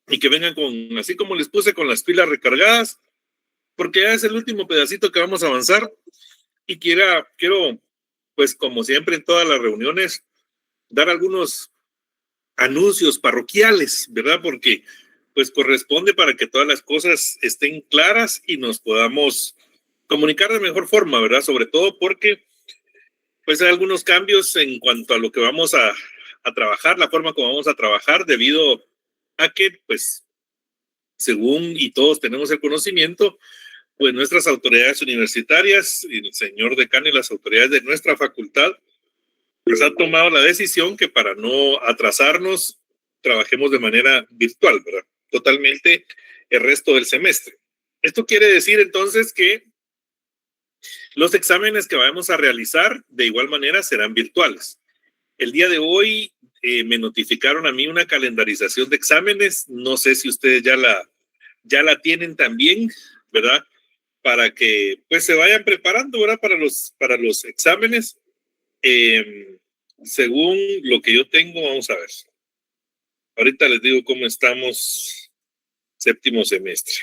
y que vengan con, así como les puse, con las pilas recargadas, porque ya es el último pedacito que vamos a avanzar. Y quiero, pues como siempre en todas las reuniones, dar algunos anuncios parroquiales, ¿verdad? Porque pues corresponde para que todas las cosas estén claras y nos podamos comunicar de mejor forma, ¿verdad? Sobre todo porque pues hay algunos cambios en cuanto a lo que vamos a trabajar, la forma como vamos a trabajar, debido a que, pues, según y todos tenemos el conocimiento, pues nuestras autoridades universitarias, y el señor decano y las autoridades de nuestra facultad, pues han tomado la decisión que para no atrasarnos, trabajemos de manera virtual, ¿verdad? Totalmente el resto del semestre. Esto quiere decir entonces que los exámenes que vamos a realizar de igual manera serán virtuales. El día de hoy me notificaron a mí una calendarización de exámenes. No sé si ustedes ya la tienen también, ¿verdad? Para que pues se vayan preparando, ¿verdad? Para los exámenes. Según lo que yo tengo, vamos a ver. Ahorita les digo cómo estamos séptimo semestre.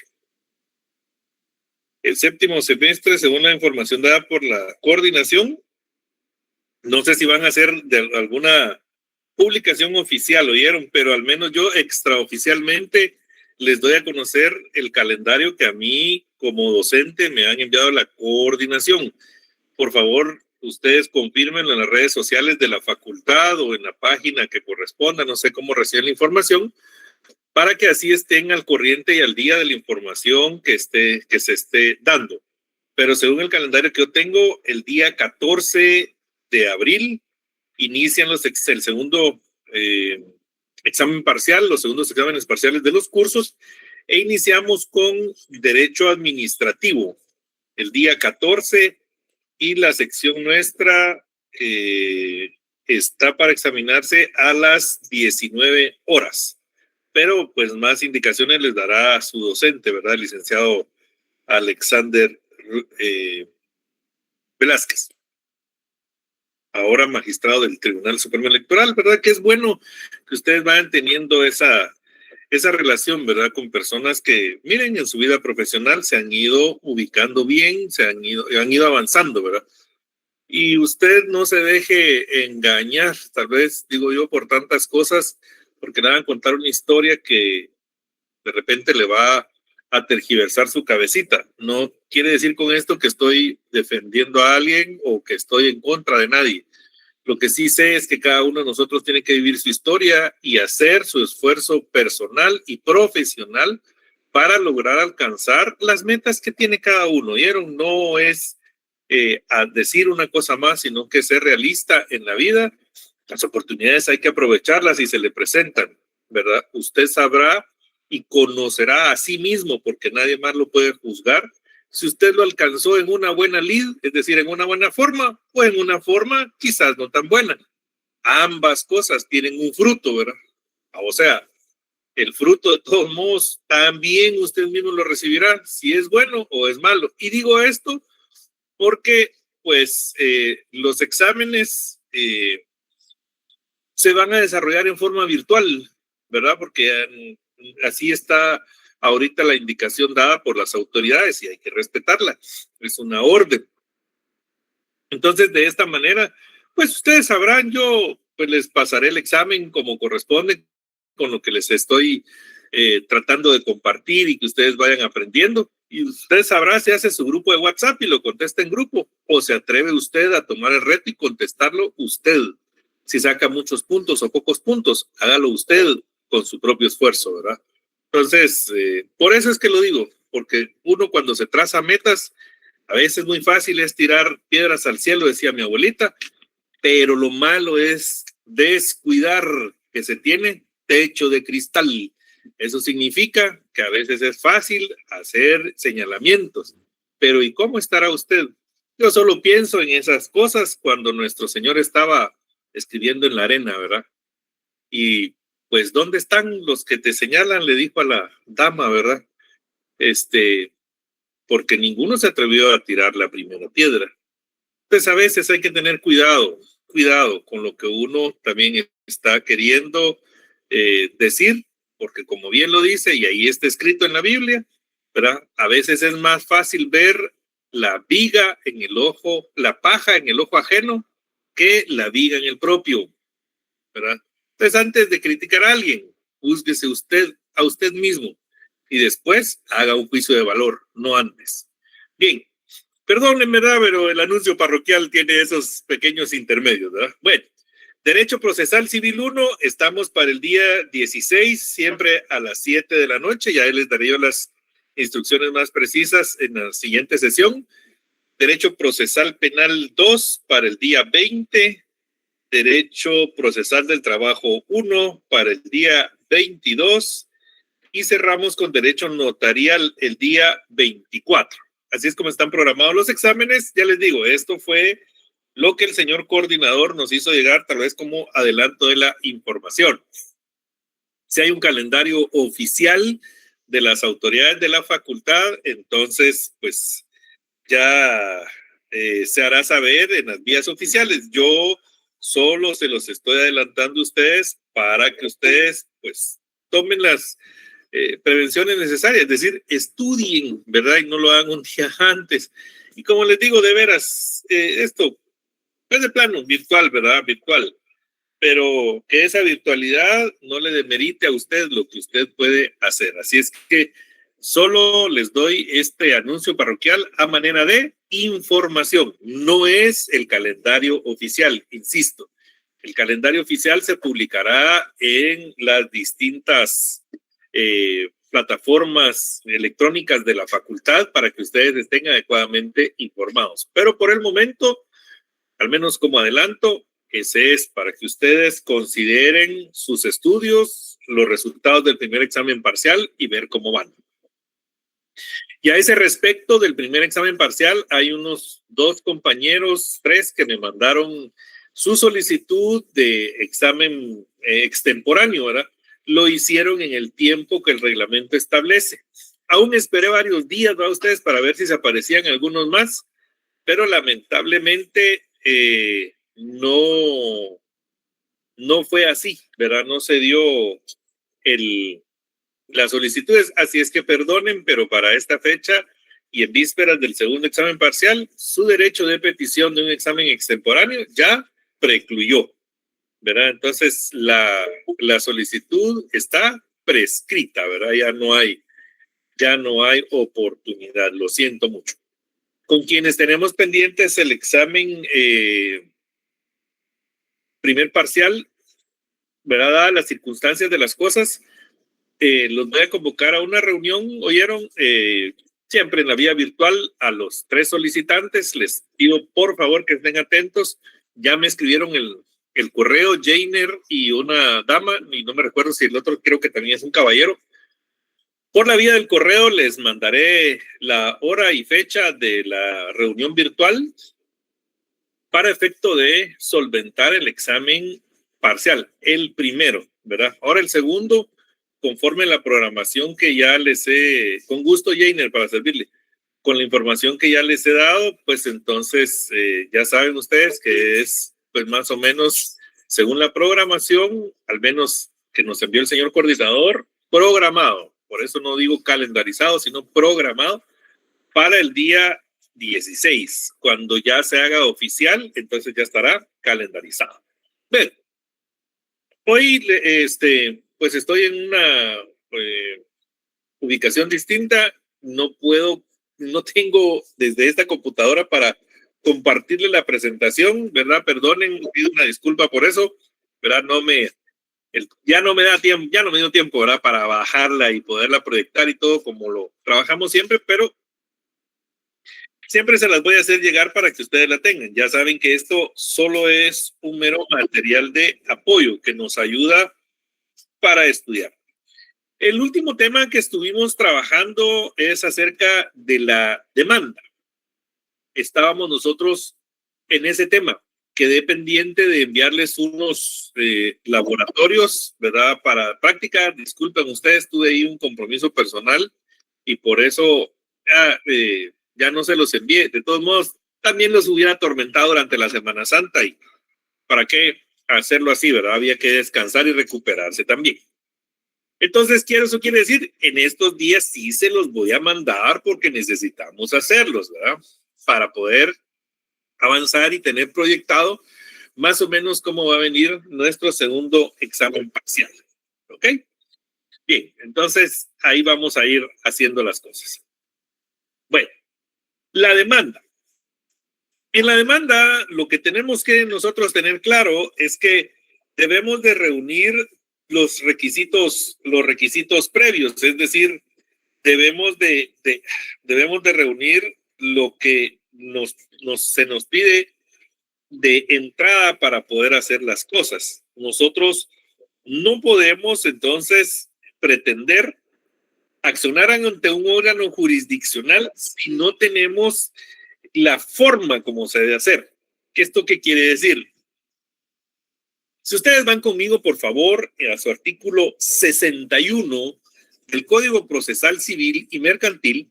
El séptimo semestre, según la información dada por la coordinación, no sé si van a hacer de alguna publicación oficial, oyeron, pero al menos yo extraoficialmente les doy a conocer el calendario que a mí como docente me han enviado la coordinación. Por favor, ustedes confirmen en las redes sociales de la facultad o en la página que corresponda, no sé cómo reciben la información, para que así estén al corriente y al día de la información que se esté dando. Pero según el calendario que yo tengo, el día 14 de abril inician el segundo examen parcial, los segundos exámenes parciales de los cursos, e iniciamos con Derecho Administrativo el día 14, y la sección nuestra está para examinarse a las 19 horas. Pero pues más indicaciones les dará su docente, ¿verdad? El licenciado Alexander Velázquez, ahora magistrado del Tribunal Supremo Electoral, ¿verdad? Que es bueno que ustedes vayan teniendo esa relación, ¿verdad? Con personas que, miren, en su vida profesional se han ido ubicando bien, han ido avanzando, ¿verdad? Y usted no se deje engañar, tal vez, digo yo, por tantas cosas, porque le van a contar una historia que de repente le va a tergiversar su cabecita. No quiere decir con esto que estoy defendiendo a alguien o que estoy en contra de nadie. Lo que sí sé es que cada uno de nosotros tiene que vivir su historia y hacer su esfuerzo personal y profesional para lograr alcanzar las metas que tiene cada uno. ¿Vieron? No es a decir una cosa más, sino que ser realista en la vida. Las oportunidades hay que aprovecharlas y se le presentan, ¿verdad? Usted sabrá y conocerá a sí mismo, porque nadie más lo puede juzgar, si usted lo alcanzó en una buena lid, es decir, en una buena forma, o en una forma quizás no tan buena. Ambas cosas tienen un fruto, ¿verdad? O sea, el fruto de todos modos también usted mismo lo recibirá, si es bueno o es malo. Y digo esto porque, pues, los exámenes se van a desarrollar en forma virtual, ¿verdad? Porque así está ahorita la indicación dada por las autoridades y hay que respetarla. Es una orden. Entonces, de esta manera, pues ustedes sabrán, yo pues les pasaré el examen como corresponde, con lo que les estoy tratando de compartir y que ustedes vayan aprendiendo. Y usted sabrá si hace su grupo de WhatsApp y lo contesta en grupo, o se atreve usted a tomar el reto y contestarlo usted. Si saca muchos puntos o pocos puntos, hágalo usted con su propio esfuerzo, ¿verdad? Entonces, por eso es que lo digo, porque uno cuando se traza metas, a veces muy fácil es tirar piedras al cielo, decía mi abuelita, pero lo malo es descuidar que se tiene techo de cristal. Eso significa que a veces es fácil hacer señalamientos, pero ¿y cómo estará usted? Yo solo pienso en esas cosas cuando nuestro Señor estaba escribiendo en la arena, ¿verdad? Y pues, ¿dónde están los que te señalan? Le dijo a la dama, ¿verdad? Porque ninguno se atrevió a tirar la primera piedra. Pues a veces hay que tener cuidado con lo que uno también está queriendo decir, porque como bien lo dice, y ahí está escrito en la Biblia, ¿verdad? A veces es más fácil ver la viga en el ojo, la paja en el ojo ajeno, que la viga en el propio, ¿verdad? Entonces, antes de criticar a alguien, júzguese usted a usted mismo y después haga un juicio de valor, no antes. Bien, perdónenme, ¿verdad? Pero el anuncio parroquial tiene esos pequeños intermedios, ¿verdad? Bueno, Derecho Procesal Civil 1, estamos para el día 16, siempre a las 7 de la noche. Ya les daré yo las instrucciones más precisas en la siguiente sesión. Derecho Procesal Penal 2 para el día 20. Derecho Procesal del Trabajo 1 para el día 22. Y cerramos con Derecho Notarial el día 24. Así es como están programados los exámenes. Ya les digo, esto fue lo que el señor coordinador nos hizo llegar, tal vez como adelanto de la información. Si hay un calendario oficial de las autoridades de la facultad, entonces, pues ya se hará saber en las vías oficiales. Yo solo se los estoy adelantando a ustedes para que ustedes, pues, tomen las prevenciones necesarias, es decir, estudien, ¿verdad? Y no lo hagan un día antes. Y como les digo, de veras, esto es de plano virtual, ¿verdad? Virtual. Pero que esa virtualidad no le demerite a usted lo que usted puede hacer. Así es que solo les doy este anuncio parroquial a manera de información. No es el calendario oficial, insisto. El calendario oficial se publicará en las distintas plataformas electrónicas de la facultad para que ustedes estén adecuadamente informados. Pero por el momento, al menos como adelanto, ese es para que ustedes consideren sus estudios, los resultados del primer examen parcial y ver cómo van. Y a ese respecto del primer examen parcial, hay unos 2 compañeros, 3, que me mandaron su solicitud de examen extemporáneo, ¿verdad? Lo hicieron en el tiempo que el reglamento establece. Aún esperé varios días, ¿verdad? Ustedes, para ver si se aparecían algunos más, pero lamentablemente no fue así, ¿verdad? No se dio las solicitudes, así es que perdonen, pero para esta fecha y en vísperas del segundo examen parcial, su derecho de petición de un examen extemporáneo ya precluyó, ¿verdad? Entonces la solicitud está prescrita, ¿verdad? Ya no hay oportunidad, lo siento mucho. Con quienes tenemos pendientes el examen primer parcial, ¿verdad? Dadas las circunstancias de las cosas, los voy a convocar a una reunión, ¿oyeron? Siempre en la vía virtual a los 3 solicitantes. Les pido por favor que estén atentos. Ya me escribieron el correo, Jainer y una dama, y no me recuerdo si el otro creo que también es un caballero. Por la vía del correo les mandaré la hora y fecha de la reunión virtual para efecto de solventar el examen parcial, el primero, ¿verdad? Ahora el segundo, conforme a la programación que ya les he, con gusto, Jainer, para servirle, con la información que ya les he dado, pues entonces ya saben ustedes que es, pues más o menos, según la programación, al menos que nos envió el señor coordinador, programado, por eso no digo calendarizado, sino programado, para el día 16, cuando ya se haga oficial, entonces ya estará calendarizado. Bien, hoy pues estoy en una ubicación distinta, no tengo desde esta computadora para compartirle la presentación, ¿verdad? Perdonen, pido una disculpa por eso, ¿verdad? Ya no me da tiempo, ya no me dio tiempo, ¿verdad? Para bajarla y poderla proyectar y todo como lo trabajamos siempre, pero siempre se las voy a hacer llegar para que ustedes la tengan. Ya saben que esto solo es un mero material de apoyo que nos ayuda para estudiar. El último tema que estuvimos trabajando es acerca de la demanda. Estábamos nosotros en ese tema. Quedé pendiente de enviarles unos laboratorios, ¿verdad? Para práctica. Disculpen ustedes, tuve ahí un compromiso personal y por eso ya no se los envié. De todos modos, también los hubiera atormentado durante la Semana Santa y ¿para qué hacerlo así, verdad? Había que descansar y recuperarse también. Entonces, eso quiere decir, en estos días sí se los voy a mandar porque necesitamos hacerlos, ¿verdad? Para poder avanzar y tener proyectado más o menos cómo va a venir nuestro segundo examen parcial. ¿Ok? Bien, entonces ahí vamos a ir haciendo las cosas. Bueno, la demanda. En la demanda, lo que tenemos que nosotros tener claro es que debemos de reunir los requisitos previos, es decir, debemos de reunir lo que se nos pide de entrada para poder hacer las cosas. Nosotros no podemos entonces pretender accionar ante un órgano jurisdiccional si no tenemos la forma como se debe hacer. ¿Esto qué quiere decir? Si ustedes van conmigo, por favor, a su artículo 61 del Código Procesal Civil y Mercantil,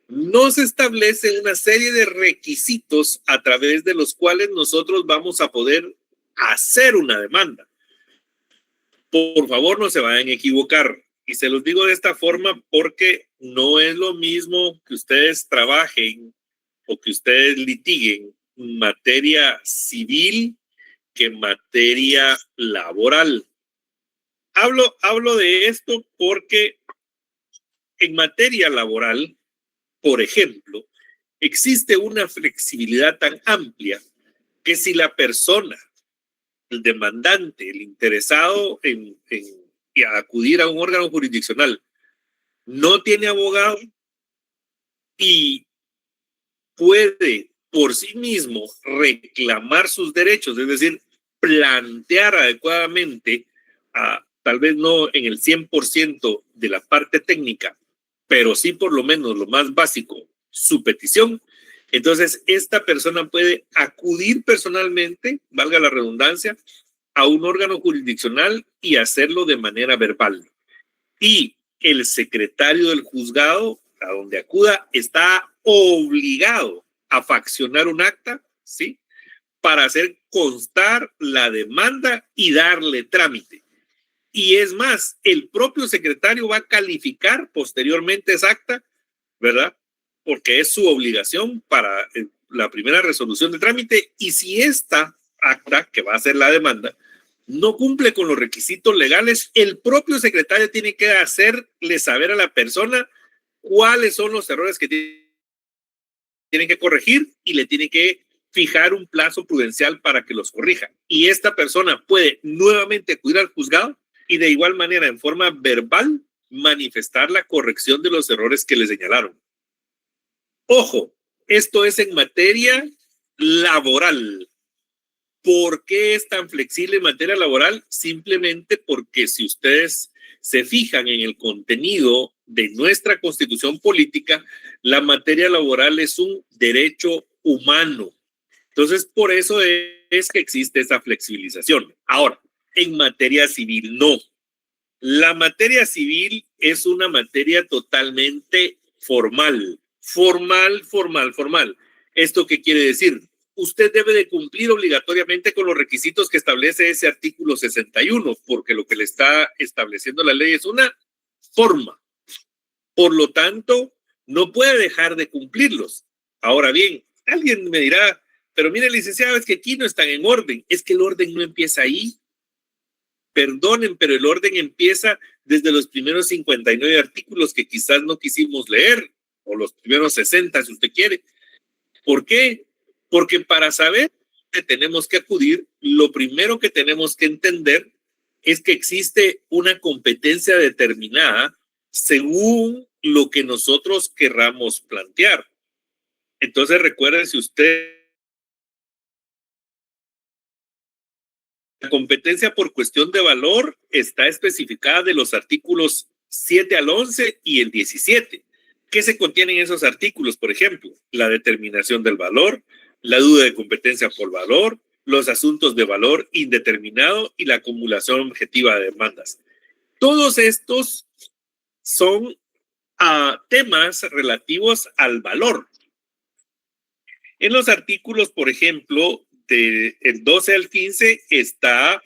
nos establece una serie de requisitos a través de los cuales nosotros vamos a poder hacer una demanda. Por favor, no se vayan a equivocar. Y se los digo de esta forma porque no es lo mismo que ustedes trabajen o que ustedes litiguen materia civil que materia laboral. Hablo de esto porque en materia laboral, por ejemplo, existe una flexibilidad tan amplia que si la persona, el demandante, el interesado en acudir a un órgano jurisdiccional, no tiene abogado y puede por sí mismo reclamar sus derechos, es decir, plantear adecuadamente, tal vez no en el 100% de la parte técnica, pero sí por lo menos lo más básico, su petición. Entonces, esta persona puede acudir personalmente, valga la redundancia, a un órgano jurisdiccional y hacerlo de manera verbal. Y el secretario del juzgado, a donde acuda, está obligado a faccionar un acta, ¿sí? Para hacer constar la demanda y darle trámite. Y es más, el propio secretario va a calificar posteriormente esa acta, ¿verdad? Porque es su obligación para la primera resolución de trámite. Y si esta acta, que va a ser la demanda, no cumple con los requisitos legales, el propio secretario tiene que hacerle saber a la persona cuáles son los errores que tienen que corregir y le tiene que fijar un plazo prudencial para que los corrija. Y esta persona puede nuevamente acudir al juzgado y de igual manera, en forma verbal, manifestar la corrección de los errores que le señalaron. Ojo, esto es en materia laboral. ¿Por qué es tan flexible en materia laboral? Simplemente porque si ustedes se fijan en el contenido de nuestra Constitución política, la materia laboral es un derecho humano. Entonces, por eso es que existe esa flexibilización. Ahora, en materia civil, no. La materia civil es una materia totalmente formal. Formal. ¿Esto qué quiere decir? Usted debe de cumplir obligatoriamente con los requisitos que establece ese artículo 61, porque lo que le está estableciendo la ley es una forma. Por lo tanto, no puede dejar de cumplirlos. Ahora bien, alguien me dirá, pero mire, licenciado, es que aquí no están en orden. Es que el orden no empieza ahí. Perdonen, pero el orden empieza desde los primeros 59 artículos que quizás no quisimos leer, o los primeros 60, si usted quiere. ¿Por qué? Porque para saber que tenemos que acudir, lo primero que tenemos que entender es que existe una competencia determinada según lo que nosotros querramos plantear. Entonces recuerden, si usted la competencia por cuestión de valor está especificada de los artículos 7 al 11 y el 17. ¿Qué se contienen esos artículos? Por ejemplo, la determinación del valor, la duda de competencia por valor, los asuntos de valor indeterminado y la acumulación objetiva de demandas. Todos estos son temas relativos al valor. En los artículos, por ejemplo, del 12 al 15 está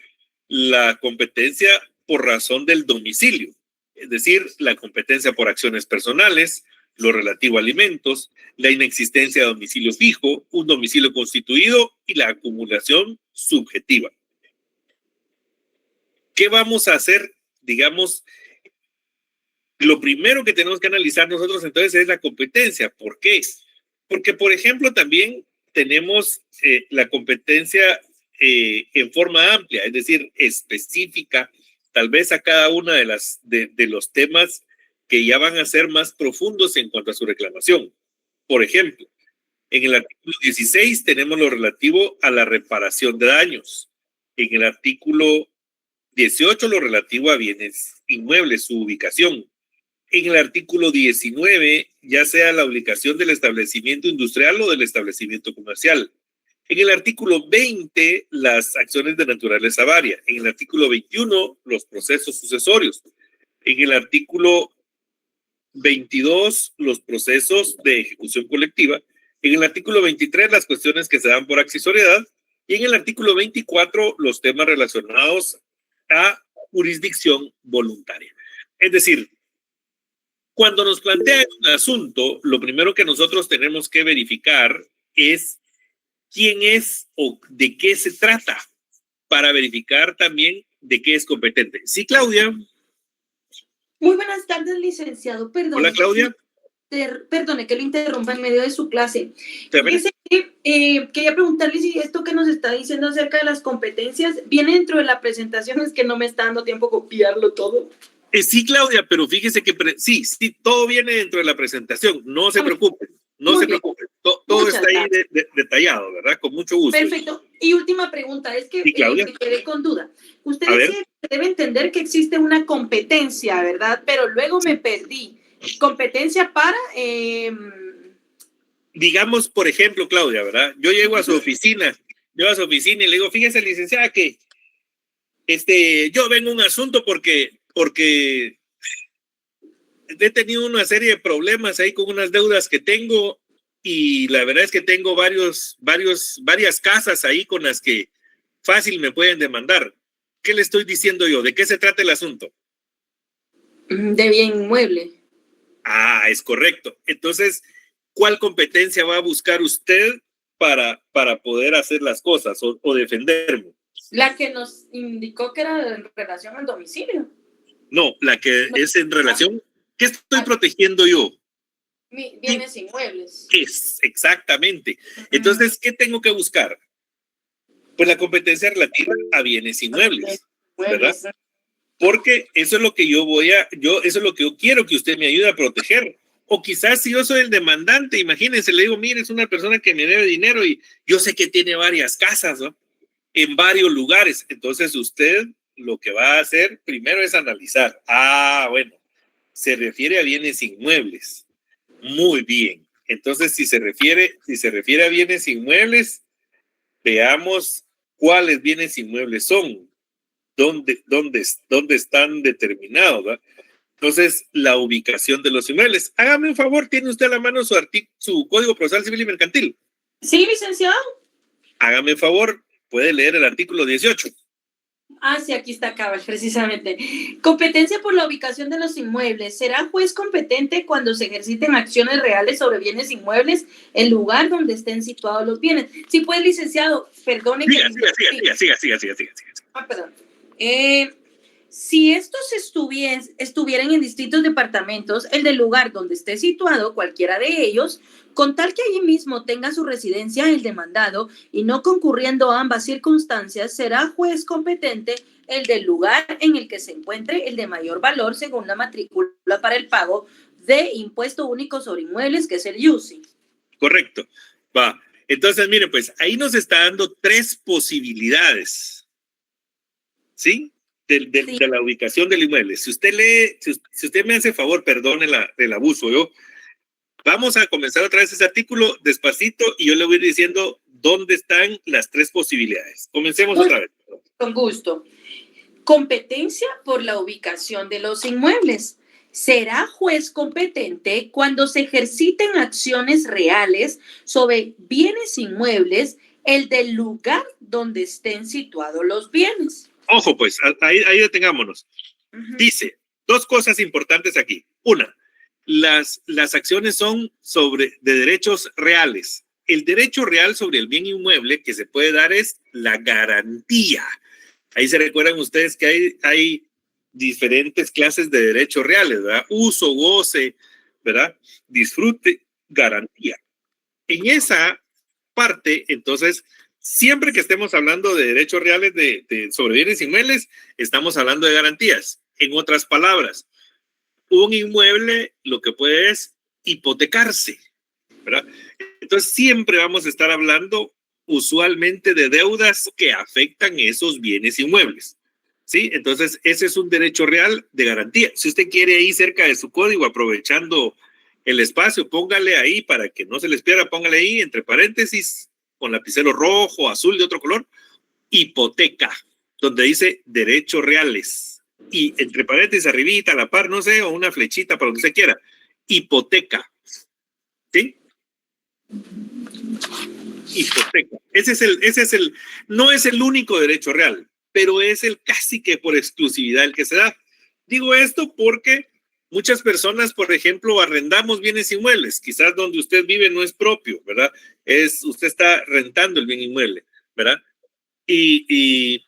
la competencia por razón del domicilio. es decir, la competencia por acciones personales, lo relativo a alimentos, la inexistencia de domicilio fijo, un domicilio constituido y la acumulación subjetiva. ¿Qué vamos a hacer? Digamos, lo primero que tenemos que analizar nosotros entonces es la competencia. ¿Por qué? Porque, por ejemplo, también tenemos la competencia en forma amplia, es decir, específica, tal vez a cada una de los temas que ya van a ser más profundos en cuanto a su reclamación. Por ejemplo, en el artículo 16 tenemos lo relativo a la reparación de daños. En el artículo 18 lo relativo a bienes inmuebles, su ubicación. En el artículo 19, ya sea la ubicación del establecimiento industrial o del establecimiento comercial. En el artículo 20, las acciones de naturaleza varia. En el artículo 21, los procesos sucesorios. En el artículo 22, los procesos de ejecución colectiva. En el artículo 23, las cuestiones que se dan por accesoriedad. Y en el artículo 24, los temas relacionados a jurisdicción voluntaria. Es decir, cuando nos plantean un asunto, lo primero que nosotros tenemos que verificar es quién es o de qué se trata, para verificar también de qué es competente. ¿Sí, Claudia? Muy buenas tardes, licenciado. Perdone. Hola, Claudia. Perdone que lo interrumpa en medio de su clase. Fíjese que, quería preguntarle si esto que nos está diciendo acerca de las competencias viene dentro de la presentación, es que no me está dando tiempo a copiarlo todo. Sí, Claudia, pero fíjese que sí, todo viene dentro de la presentación. No se preocupen, no se preocupen. Todo está ahí detallado, ¿verdad? Con mucho gusto. Perfecto. Y última pregunta, es que sí, Claudia. Me quedé con duda. Usted debe entender que existe una competencia, ¿verdad? Pero luego me perdí. Competencia para... Digamos, por ejemplo, Claudia, ¿verdad? Yo llego a su oficina, y le digo, fíjese, licenciada, que yo vengo a un asunto porque he tenido una serie de problemas ahí con unas deudas que tengo y la verdad es que tengo varias casas ahí con las que fácil me pueden demandar. ¿Qué le estoy diciendo yo? ¿De qué se trata el asunto? De bien inmueble. Ah, es correcto. Entonces, ¿cuál competencia va a buscar usted para poder hacer las cosas o defenderme? La que nos indicó que era en relación al domicilio. No, la que es en relación... ¿Qué estoy protegiendo yo? Bienes inmuebles. Exactamente. Entonces, ¿qué tengo que buscar? Pues la competencia relativa a bienes inmuebles, ¿verdad? Porque eso es lo que eso es lo que yo quiero que usted me ayude a proteger. O quizás si yo soy el demandante, imagínense, le digo, mire, es una persona que me debe dinero y yo sé que tiene varias casas, ¿no? En varios lugares. Entonces usted lo que va a hacer primero es analizar. Ah, bueno, se refiere a bienes inmuebles. Muy bien. Entonces, si se refiere a bienes inmuebles, veamos cuáles bienes inmuebles son, dónde están determinados, ¿verdad? Entonces, la ubicación de los inmuebles. Hágame un favor, ¿tiene usted a la mano su Código Procesal Civil y Mercantil? Sí, licenciado. Hágame un favor, puede leer el artículo 18. Ah, sí, aquí está cabal, precisamente. Competencia por la ubicación de los inmuebles. ¿Será juez competente cuando se ejerciten acciones reales sobre bienes inmuebles, el lugar donde estén situados los bienes? Sí, pues, licenciado, perdone. Siga. Ah, perdón. Si estos estuvieran en distintos departamentos, el del lugar donde esté situado cualquiera de ellos, con tal que allí mismo tenga su residencia el demandado y no concurriendo a ambas circunstancias, será juez competente el del lugar en el que se encuentre el de mayor valor según la matrícula para el pago de impuesto único sobre inmuebles, que es el IUCI. Correcto. Va. Entonces, mire, pues ahí nos está dando 3 posibilidades. ¿Sí? De la ubicación del inmueble. Si usted lee, si usted me hace favor, perdone el abuso, vamos a comenzar otra vez ese artículo despacito y yo le voy a ir diciendo dónde están las 3 posibilidades. Comencemos otra vez. Con gusto. Competencia por la ubicación de los inmuebles. Será juez competente cuando se ejerciten acciones reales sobre bienes inmuebles, el del lugar donde estén situados los bienes. Ojo, pues, ahí detengámonos. Dice, Dos cosas importantes aquí. Una, las acciones son de derechos reales. El derecho real sobre el bien inmueble que se puede dar es la garantía. Ahí se recuerdan ustedes que hay diferentes clases de derechos reales, ¿verdad? Uso, goce, ¿verdad? Disfrute, garantía. En esa parte, entonces, siempre que estemos hablando de derechos reales sobre bienes inmuebles, estamos hablando de garantías. En otras palabras, un inmueble lo que puede es hipotecarse, ¿verdad? Entonces, siempre vamos a estar hablando usualmente de deudas que afectan esos bienes inmuebles, ¿sí? Entonces, ese es un derecho real de garantía. Si usted quiere ahí cerca de su código, aprovechando el espacio, póngale ahí para que no se les pierda, póngale ahí entre paréntesis con lapicero rojo, azul de otro color, hipoteca, donde dice derechos reales. Y entre paréntesis, arribita, a la par, no sé, o una flechita para lo que usted quiera. Hipoteca. ¿Sí? Hipoteca. No es el único derecho real, pero es el casi que por exclusividad el que se da. Digo esto porque muchas personas, por ejemplo, arrendamos bienes inmuebles. Quizás donde usted vive no es propio, ¿verdad? Usted está rentando el bien inmueble, ¿verdad? Y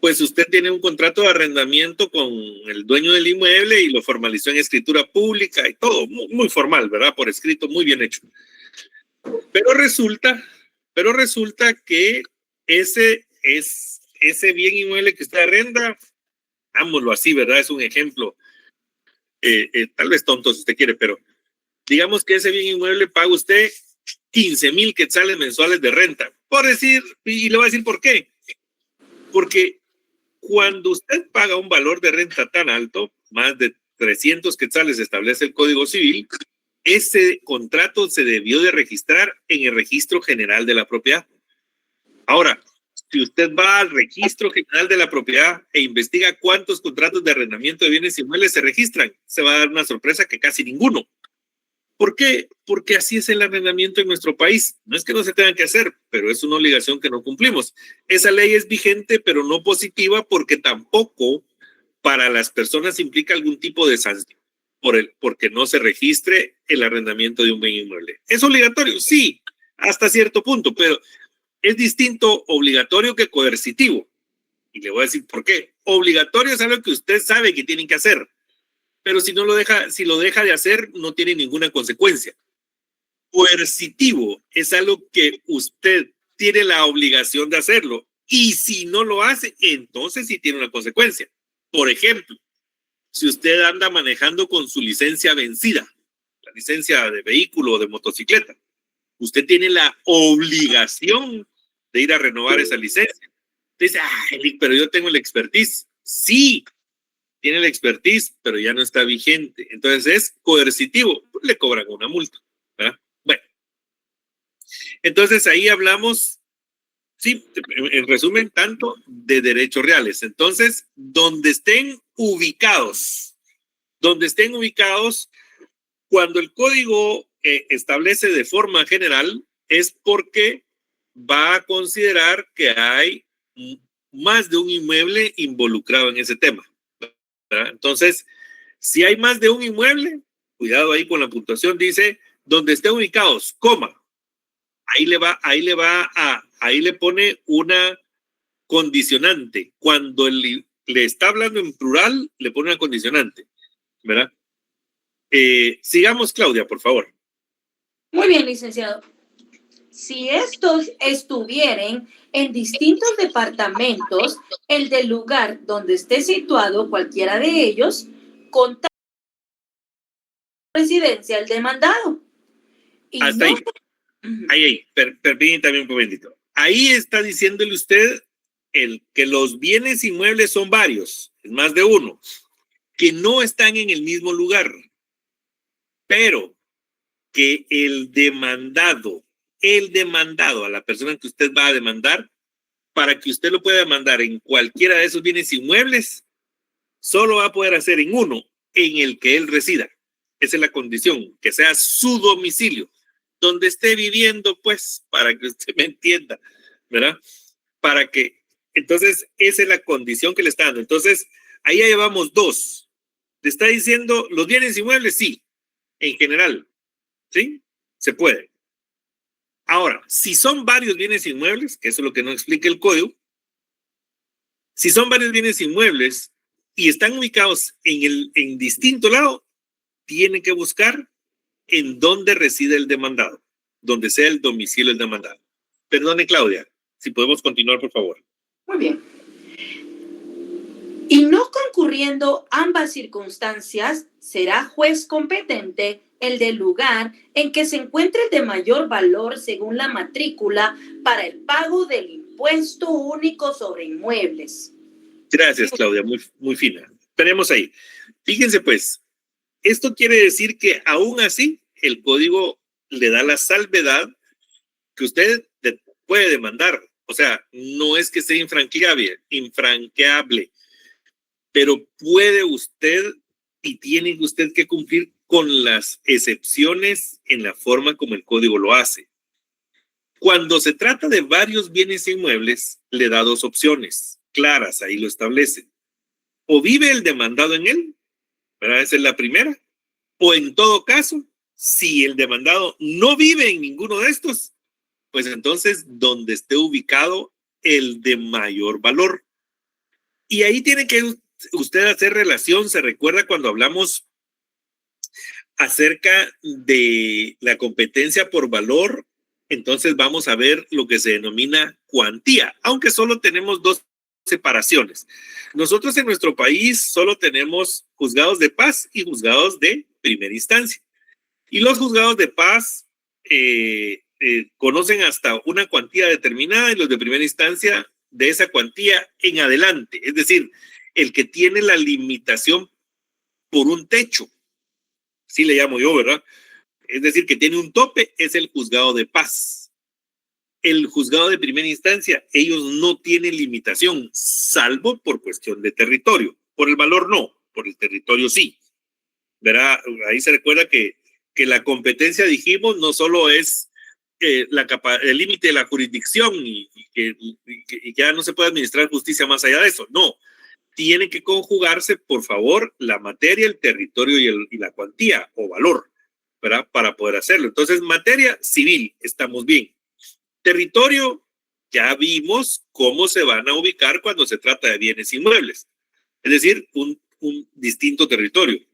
pues usted tiene un contrato de arrendamiento con el dueño del inmueble y lo formalizó en escritura pública y todo, muy, muy formal, ¿verdad? Por escrito, muy bien hecho. Pero resulta que ese bien inmueble que usted arrenda, hagámoslo así, ¿verdad? Es un ejemplo, tal vez tonto si usted quiere, pero digamos que ese bien inmueble paga usted 15,000 quetzales mensuales de renta, por decir, y le voy a decir por qué. Porque cuando usted paga un valor de renta tan alto, más de 300 quetzales establece el Código Civil, ese contrato se debió de registrar en el Registro General de la Propiedad. Ahora, si usted va al Registro General de la Propiedad e investiga cuántos contratos de arrendamiento de bienes inmuebles se registran, se va a dar una sorpresa que casi ninguno. ¿Por qué? Porque así es el arrendamiento en nuestro país. No es que no se tengan que hacer, pero es una obligación que no cumplimos. Esa ley es vigente, pero no positiva porque tampoco para las personas implica algún tipo de sanción porque no se registre el arrendamiento de un bien inmueble. ¿Es obligatorio? Sí, hasta cierto punto, pero es distinto obligatorio que coercitivo. Y le voy a decir por qué. Obligatorio es algo que usted sabe que tienen que hacer, pero si lo deja de hacer, no tiene ninguna consecuencia. Coercitivo es algo que usted tiene la obligación de hacerlo, y si no lo hace, entonces sí tiene una consecuencia. Por ejemplo, si usted anda manejando con su licencia vencida, la licencia de vehículo o de motocicleta, usted tiene la obligación de ir a renovar esa licencia. Dice, pero yo tengo el expertise. Sí, tiene la expertise, pero ya no está vigente. Entonces es coercitivo, le cobran una multa, ¿verdad? Bueno, entonces ahí hablamos, sí, en resumen, tanto de derechos reales. Entonces, donde estén ubicados, cuando el código establece de forma general, es porque va a considerar que hay más de un inmueble involucrado en ese tema, ¿verdad? Entonces, si hay más de un inmueble, cuidado ahí con la puntuación, dice, donde estén ubicados, coma, ahí le pone una condicionante. Cuando le está hablando en plural, le pone una condicionante, ¿verdad? Sigamos, Claudia, por favor. Muy bien, licenciado. Si estos estuvieran en distintos departamentos, el del lugar donde esté situado cualquiera de ellos, con residencia el demandado. Y hasta no... ahí, permítame un momentito. Ahí está diciéndole usted que los bienes inmuebles son varios, es más de uno, que no están en el mismo lugar, pero que el demandado a la persona que usted va a demandar, para que usted lo pueda demandar en cualquiera de esos bienes inmuebles, solo va a poder hacer en uno, en el que él resida. Esa es la condición, que sea su domicilio, donde esté viviendo, pues, para que usted me entienda, ¿verdad? Entonces, esa es la condición que le está dando. Entonces, ahí ya llevamos dos. Te está diciendo, los bienes inmuebles, sí, en general, ¿sí? Se puede. Ahora, si son varios bienes inmuebles, que eso es lo que no explica el código, si son varios bienes inmuebles y están ubicados en distinto lado, tienen que buscar en dónde reside el demandado, donde sea el domicilio del demandado. Perdone, Claudia, si podemos continuar, por favor. Muy bien. Y no concurriendo ambas circunstancias, será juez competente el del lugar en que se encuentre el de mayor valor según la matrícula para el pago del impuesto único sobre inmuebles. Gracias, Claudia, muy, muy fina. Esperemos ahí. Fíjense pues, esto quiere decir que aún así el código le da la salvedad que usted puede demandar. O sea, no es que sea infranqueable, pero puede usted y tiene usted que cumplir con las excepciones en la forma como el código lo hace. Cuando se trata de varios bienes inmuebles, le da dos opciones claras, ahí lo establece. O vive el demandado en él, ¿verdad? Esa es la primera. O en todo caso, si el demandado no vive en ninguno de estos, pues entonces donde esté ubicado el de mayor valor. Y ahí tiene que usted hacer relación. Se recuerda cuando hablamos acerca de la competencia por valor, entonces vamos a ver lo que se denomina cuantía, aunque solo tenemos dos separaciones. Nosotros en nuestro país solo tenemos juzgados de paz y juzgados de primera instancia. Y los juzgados de paz conocen hasta una cuantía determinada y los de primera instancia de esa cuantía en adelante. Es decir, el que tiene la limitación por un techo, así le llamo yo, ¿verdad? Es decir, que tiene un tope, es el juzgado de paz. El juzgado de primera instancia, ellos no tienen limitación, salvo por cuestión de territorio. Por el valor no, por el territorio sí. ¿Verdad? Ahí se recuerda que la competencia, dijimos, no solo es el límite de la jurisdicción y que ya no se puede administrar justicia más allá de eso. No, tiene que conjugarse, por favor, la materia, el territorio y la cuantía o valor, ¿verdad? Para poder hacerlo. Entonces, materia civil, estamos bien. Territorio, ya vimos cómo se van a ubicar cuando se trata de bienes inmuebles. Es decir, un distinto territorio.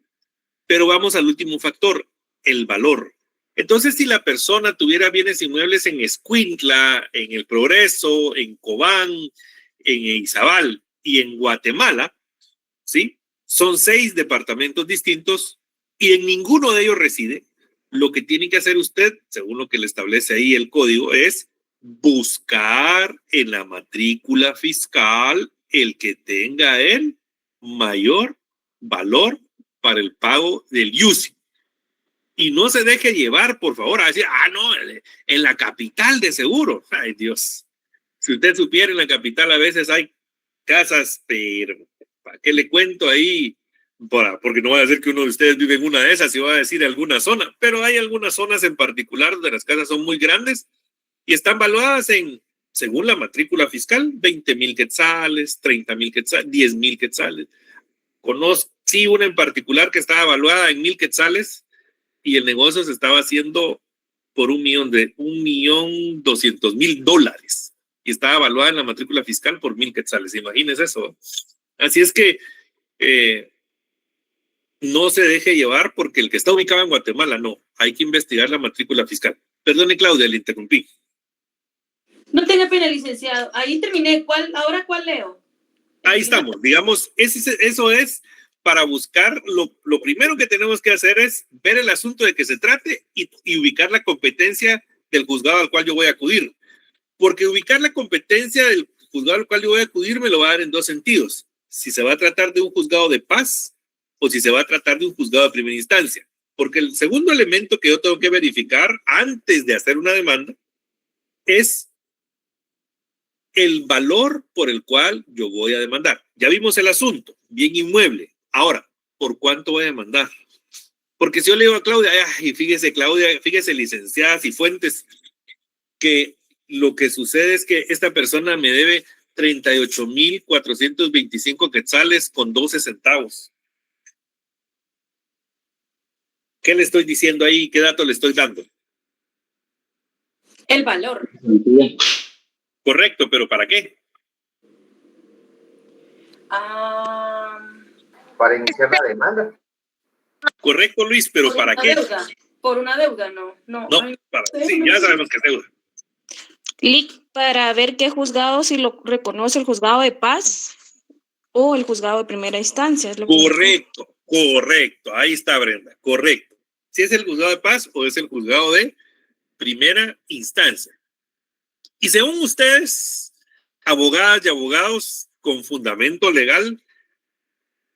Pero vamos al último factor, el valor. Entonces, si la persona tuviera bienes inmuebles en Escuintla, en El Progreso, en Cobán, en Izabal y en Guatemala, ¿sí? Son 6 departamentos distintos y en ninguno de ellos reside. Lo que tiene que hacer usted, según lo que le establece ahí el código, es buscar en la matrícula fiscal el que tenga el mayor valor para el pago del UCI. Y no se deje llevar, por favor, a decir, no, en la capital de seguro. Ay, Dios. Si usted supiera, en la capital a veces hay casas, pero ¿para qué le cuento ahí? Porque no voy a decir que uno de ustedes vive en una de esas y va a decir alguna zona, pero hay algunas zonas en particular donde las casas son muy grandes y están valuadas en, según la matrícula fiscal, 20,000 quetzales, 30,000 quetzales, 10,000 quetzales. Conocí una en particular que estaba valuada en 1,000 quetzales y el negocio se estaba haciendo por $1,200,000 y estaba evaluada en la matrícula fiscal por 1,000 quetzales. Imagínense eso. Así es que no se deje llevar porque el que está ubicado en Guatemala, no. Hay que investigar la matrícula fiscal. Perdone, Claudia, le interrumpí. No tenga pena, licenciado. Ahí terminé. ¿Ahora cuál leo? Ahí estamos. Digamos, eso es para buscar. Lo primero que tenemos que hacer es ver el asunto de que se trate y ubicar la competencia del juzgado al cual yo voy a acudir. Porque ubicar la competencia del juzgado al cual yo voy a acudir me lo va a dar en dos sentidos. Si se va a tratar de un juzgado de paz o si se va a tratar de un juzgado de primera instancia. Porque el segundo elemento que yo tengo que verificar antes de hacer una demanda es el valor por el cual yo voy a demandar. Ya vimos el asunto, bien inmueble. Ahora, ¿por cuánto voy a demandar? Porque si yo le digo a Claudia, fíjese Claudia, fíjese licenciada Cifuentes, que lo que sucede es que esta persona me debe 38,425 quetzales con 12 centavos. ¿Qué le estoy diciendo ahí? ¿Qué dato le estoy dando? El valor. Correcto, pero ¿para qué? Para iniciar la demanda. Correcto, Luis, pero Por ¿para una qué? deuda. Por una deuda, no. No, sí, ya sabemos que es deuda. Clic para ver qué juzgado, si lo reconoce el juzgado de paz o el juzgado de primera instancia. Es lo que Correcto. Ahí está, Brenda. Correcto. Si es el juzgado de paz o es el juzgado de primera instancia. Y según ustedes, abogadas y abogados con fundamento legal,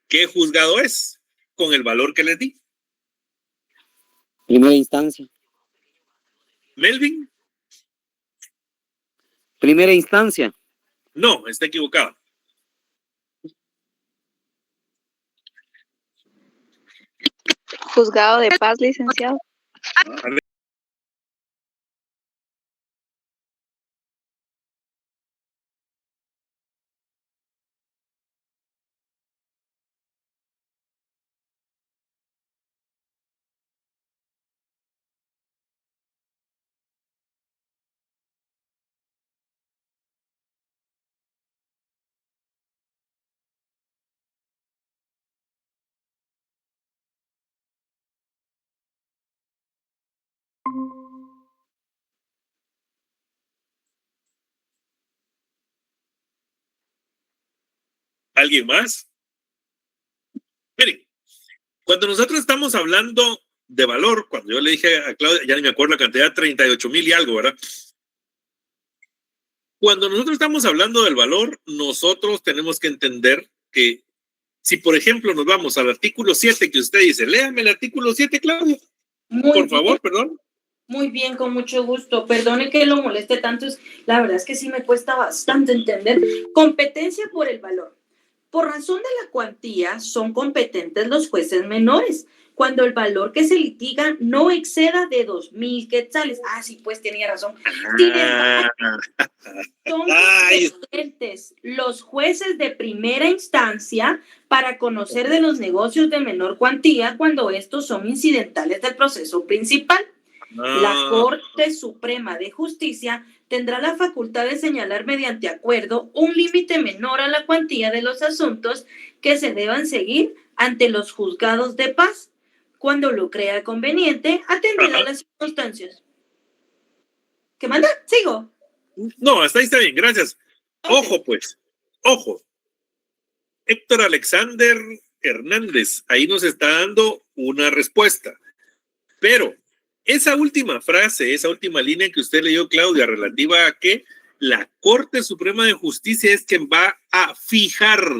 ¿qué juzgado es? Con el valor que les di. Primera instancia. ¿Melvin? Primera instancia. No, está equivocado. Juzgado de paz, licenciado. ¿Alguien más? Miren, cuando nosotros estamos hablando de valor, cuando yo le dije a Claudia, ya ni me acuerdo la cantidad, 38,000 y algo, ¿verdad? Cuando nosotros estamos hablando del valor, nosotros tenemos que entender que si, por ejemplo, nos vamos al artículo 7 que usted dice, léame el artículo 7, Claudia. Por favor, perdón. Muy bien, con mucho gusto. Perdone que lo moleste tanto. La verdad es que sí me cuesta bastante entender. Competencia por el valor. Por razón de la cuantía, son competentes los jueces menores cuando el valor que se litiga no exceda de 2,000 quetzales. Sí, pues tenía razón. Son competentes los jueces de primera instancia para conocer de los negocios de menor cuantía cuando estos son incidentales del proceso principal. La Corte Suprema de Justicia tendrá la facultad de señalar mediante acuerdo un límite menor a la cuantía de los asuntos que se deban seguir ante los juzgados de paz, cuando lo crea conveniente, atendidas las circunstancias. ¿Qué manda? ¿Sigo? No, hasta ahí está bien, gracias. Ojo, pues, ojo. Héctor Alexander Hernández, ahí nos está dando una respuesta. Pero esa última frase, esa última línea que usted leyó, Claudia, relativa a que la Corte Suprema de Justicia es quien va a fijar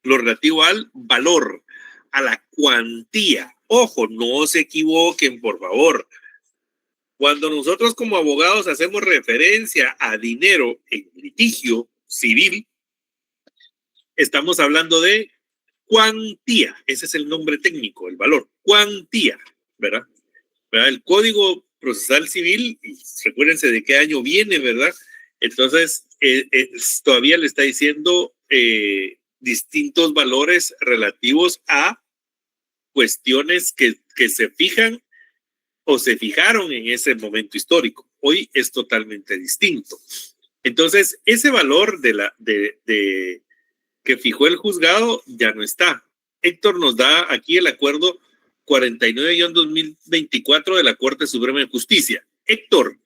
lo relativo al valor, a la cuantía. Ojo, no se equivoquen, por favor. Cuando nosotros como abogados hacemos referencia a dinero en litigio civil, estamos hablando de cuantía. Ese es el nombre técnico, el valor. Cuantía, ¿verdad? El Código Procesal Civil, y recuérdense de qué año viene, ¿verdad? Entonces, todavía le está diciendo distintos valores relativos a cuestiones que se fijan o se fijaron en ese momento histórico. Hoy es totalmente distinto. Entonces, ese valor que fijó el juzgado ya no está. Héctor nos da aquí el acuerdo 49-2024 de la Corte Suprema de Justicia. Héctor,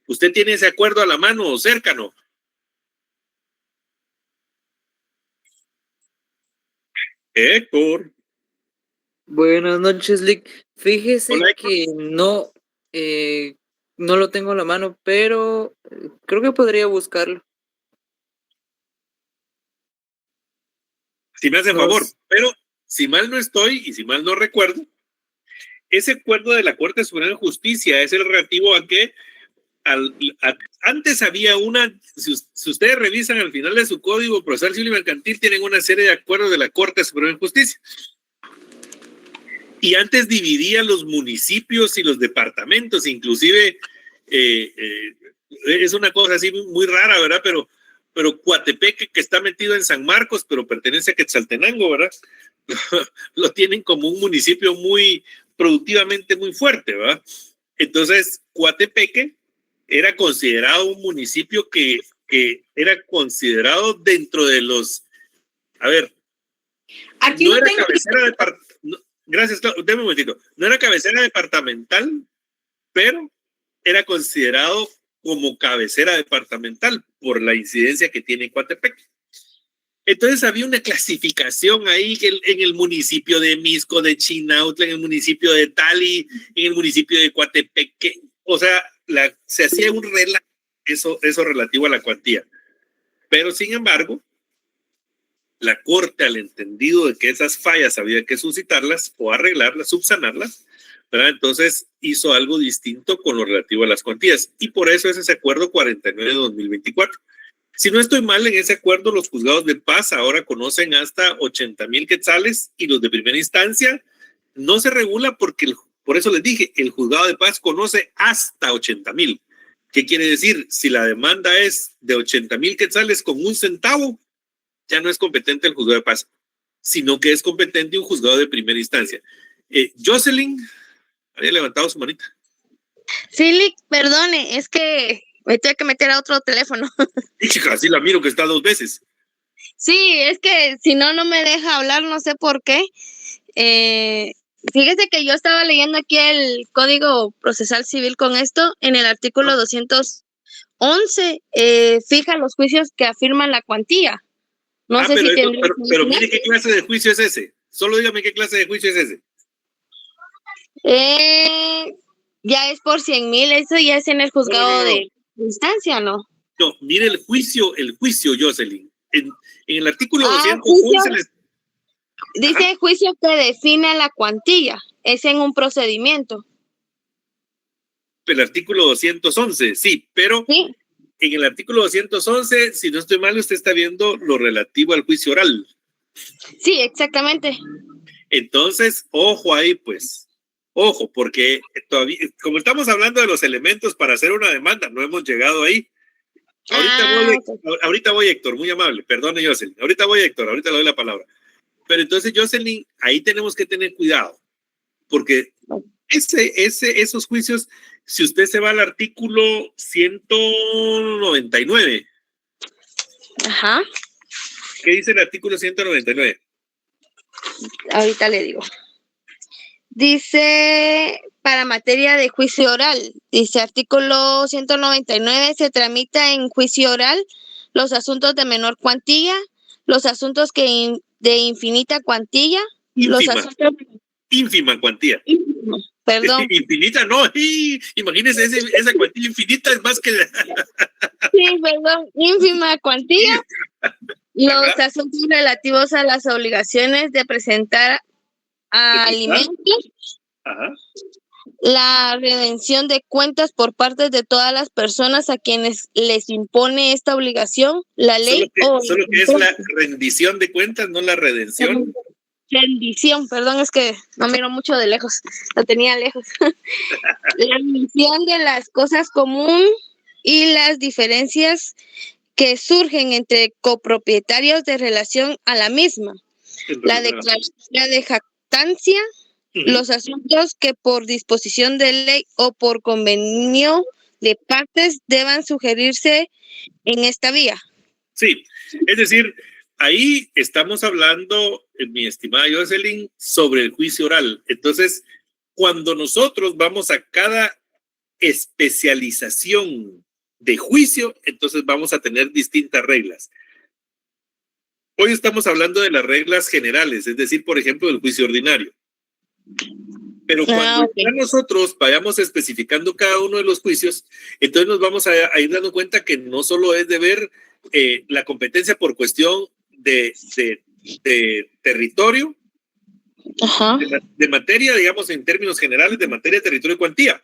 ¿usted tiene ese acuerdo a la mano o cercano? Héctor. Buenas noches, Lick. Fíjese Hola, que no lo tengo a la mano, pero creo que podría buscarlo. Si me hace favor, pero si mal no estoy y si mal no recuerdo, ese acuerdo de la Corte Suprema de Justicia es el relativo a que antes había si ustedes revisan al final de su Código Procesal Civil y Mercantil, tienen una serie de acuerdos de la Corte Suprema de Justicia. Y antes dividía los municipios y los departamentos, inclusive es una cosa así muy rara, ¿verdad? Pero Coatepeque, que está metido en San Marcos, pero pertenece a Quetzaltenango, ¿verdad? Lo tienen como un municipio muy, productivamente muy fuerte, ¿verdad? Entonces, Coatepeque era considerado un municipio que era considerado dentro de los, a ver, Aquí no no era tengo. cabecera gracias, déme un momentito, no era cabecera departamental, pero era considerado como cabecera departamental por la incidencia que tiene Coatepeque. Entonces había una clasificación ahí en el municipio de Misco, de Chinautla, en el municipio de Tali, en el municipio de Coatepeque. O sea, se hacía un relato, eso relativo a la cuantía. Pero sin embargo, la Corte, al entendido de que esas fallas había que suscitarlas o arreglarlas, subsanarlas, ¿verdad? Entonces hizo algo distinto con lo relativo a las cuantías. Y por eso es ese acuerdo 49 de 2024. Si no estoy mal, en ese acuerdo los juzgados de paz ahora conocen hasta 80,000 quetzales y los de primera instancia no se regula porque, por eso les dije, el juzgado de paz conoce hasta 80,000. ¿Qué quiere decir? Si la demanda es de 80,000 quetzales con 1 centavo, ya no es competente el juzgado de paz, sino que es competente un juzgado de primera instancia. Jocelyn había levantado su manita. Sí, Lick, perdone, es que me tuve que meter a otro teléfono. Y chica, así la miro que está 2 veces. Sí, es que si no, no me deja hablar, no sé por qué. Fíjese que yo estaba leyendo aquí el Código Procesal Civil con esto, en el artículo 211, fija los juicios que afirman la cuantía. No sé si tendría pero mire qué clase de juicio es ese. Solo dígame qué clase de juicio es ese. Ya es por 100,000, eso ya es en el juzgado de instancia, ¿no? No, mire el juicio, Jocelyn. En el artículo 211 juicio, dice juicio que define la cuantía, es en un procedimiento. El artículo 211, sí, pero sí. En el artículo 211, si no estoy mal, usted está viendo lo relativo al juicio oral. Sí, exactamente. Entonces, ojo ahí, pues. Ojo, porque todavía, como estamos hablando de los elementos para hacer una demanda, no hemos llegado ahí. Ahorita voy, Héctor, muy amable. Perdone, Jocelyn. Ahorita voy, Héctor, ahorita le doy la palabra. Pero entonces, Jocelyn, ahí tenemos que tener cuidado, porque esos juicios, si usted se va al artículo 199. Ajá. ¿Qué dice el artículo 199? Ahorita le digo. Dice, para materia de juicio oral, dice artículo 199, se tramita en juicio oral los asuntos de menor cuantía, los asuntos de infinita cuantía, los asuntos... Ínfima cuantía. Perdón. Infinita, no. Imagínese, esa cuantía infinita es más que... Sí, perdón. Ínfima cuantía. Los asuntos relativos a las obligaciones de presentar alimentos. Ajá. La redención de cuentas por parte de todas las personas a quienes les impone esta obligación, la ley. Solo que es la rendición de cuentas, no la redención. Rendición, perdón, es que no miro mucho de lejos, lo tenía lejos. La rendición de las cosas comunes y las diferencias que surgen entre copropietarios de relación a la misma. La declaración de jactancia, los asuntos que por disposición de ley o por convenio de partes deban sugerirse en esta vía. Sí, es decir, ahí estamos hablando, mi estimada Jocelyn, sobre el juicio oral. Entonces, cuando nosotros vamos a cada especialización de juicio, entonces vamos a tener distintas reglas. Hoy estamos hablando de las reglas generales, es decir, por ejemplo, del juicio ordinario. Pero cuando ya nosotros vayamos especificando cada uno de los juicios, entonces nos vamos a ir dando cuenta que no solo es de ver la competencia por cuestión de territorio, de materia, digamos en términos generales, de materia, territorio y cuantía,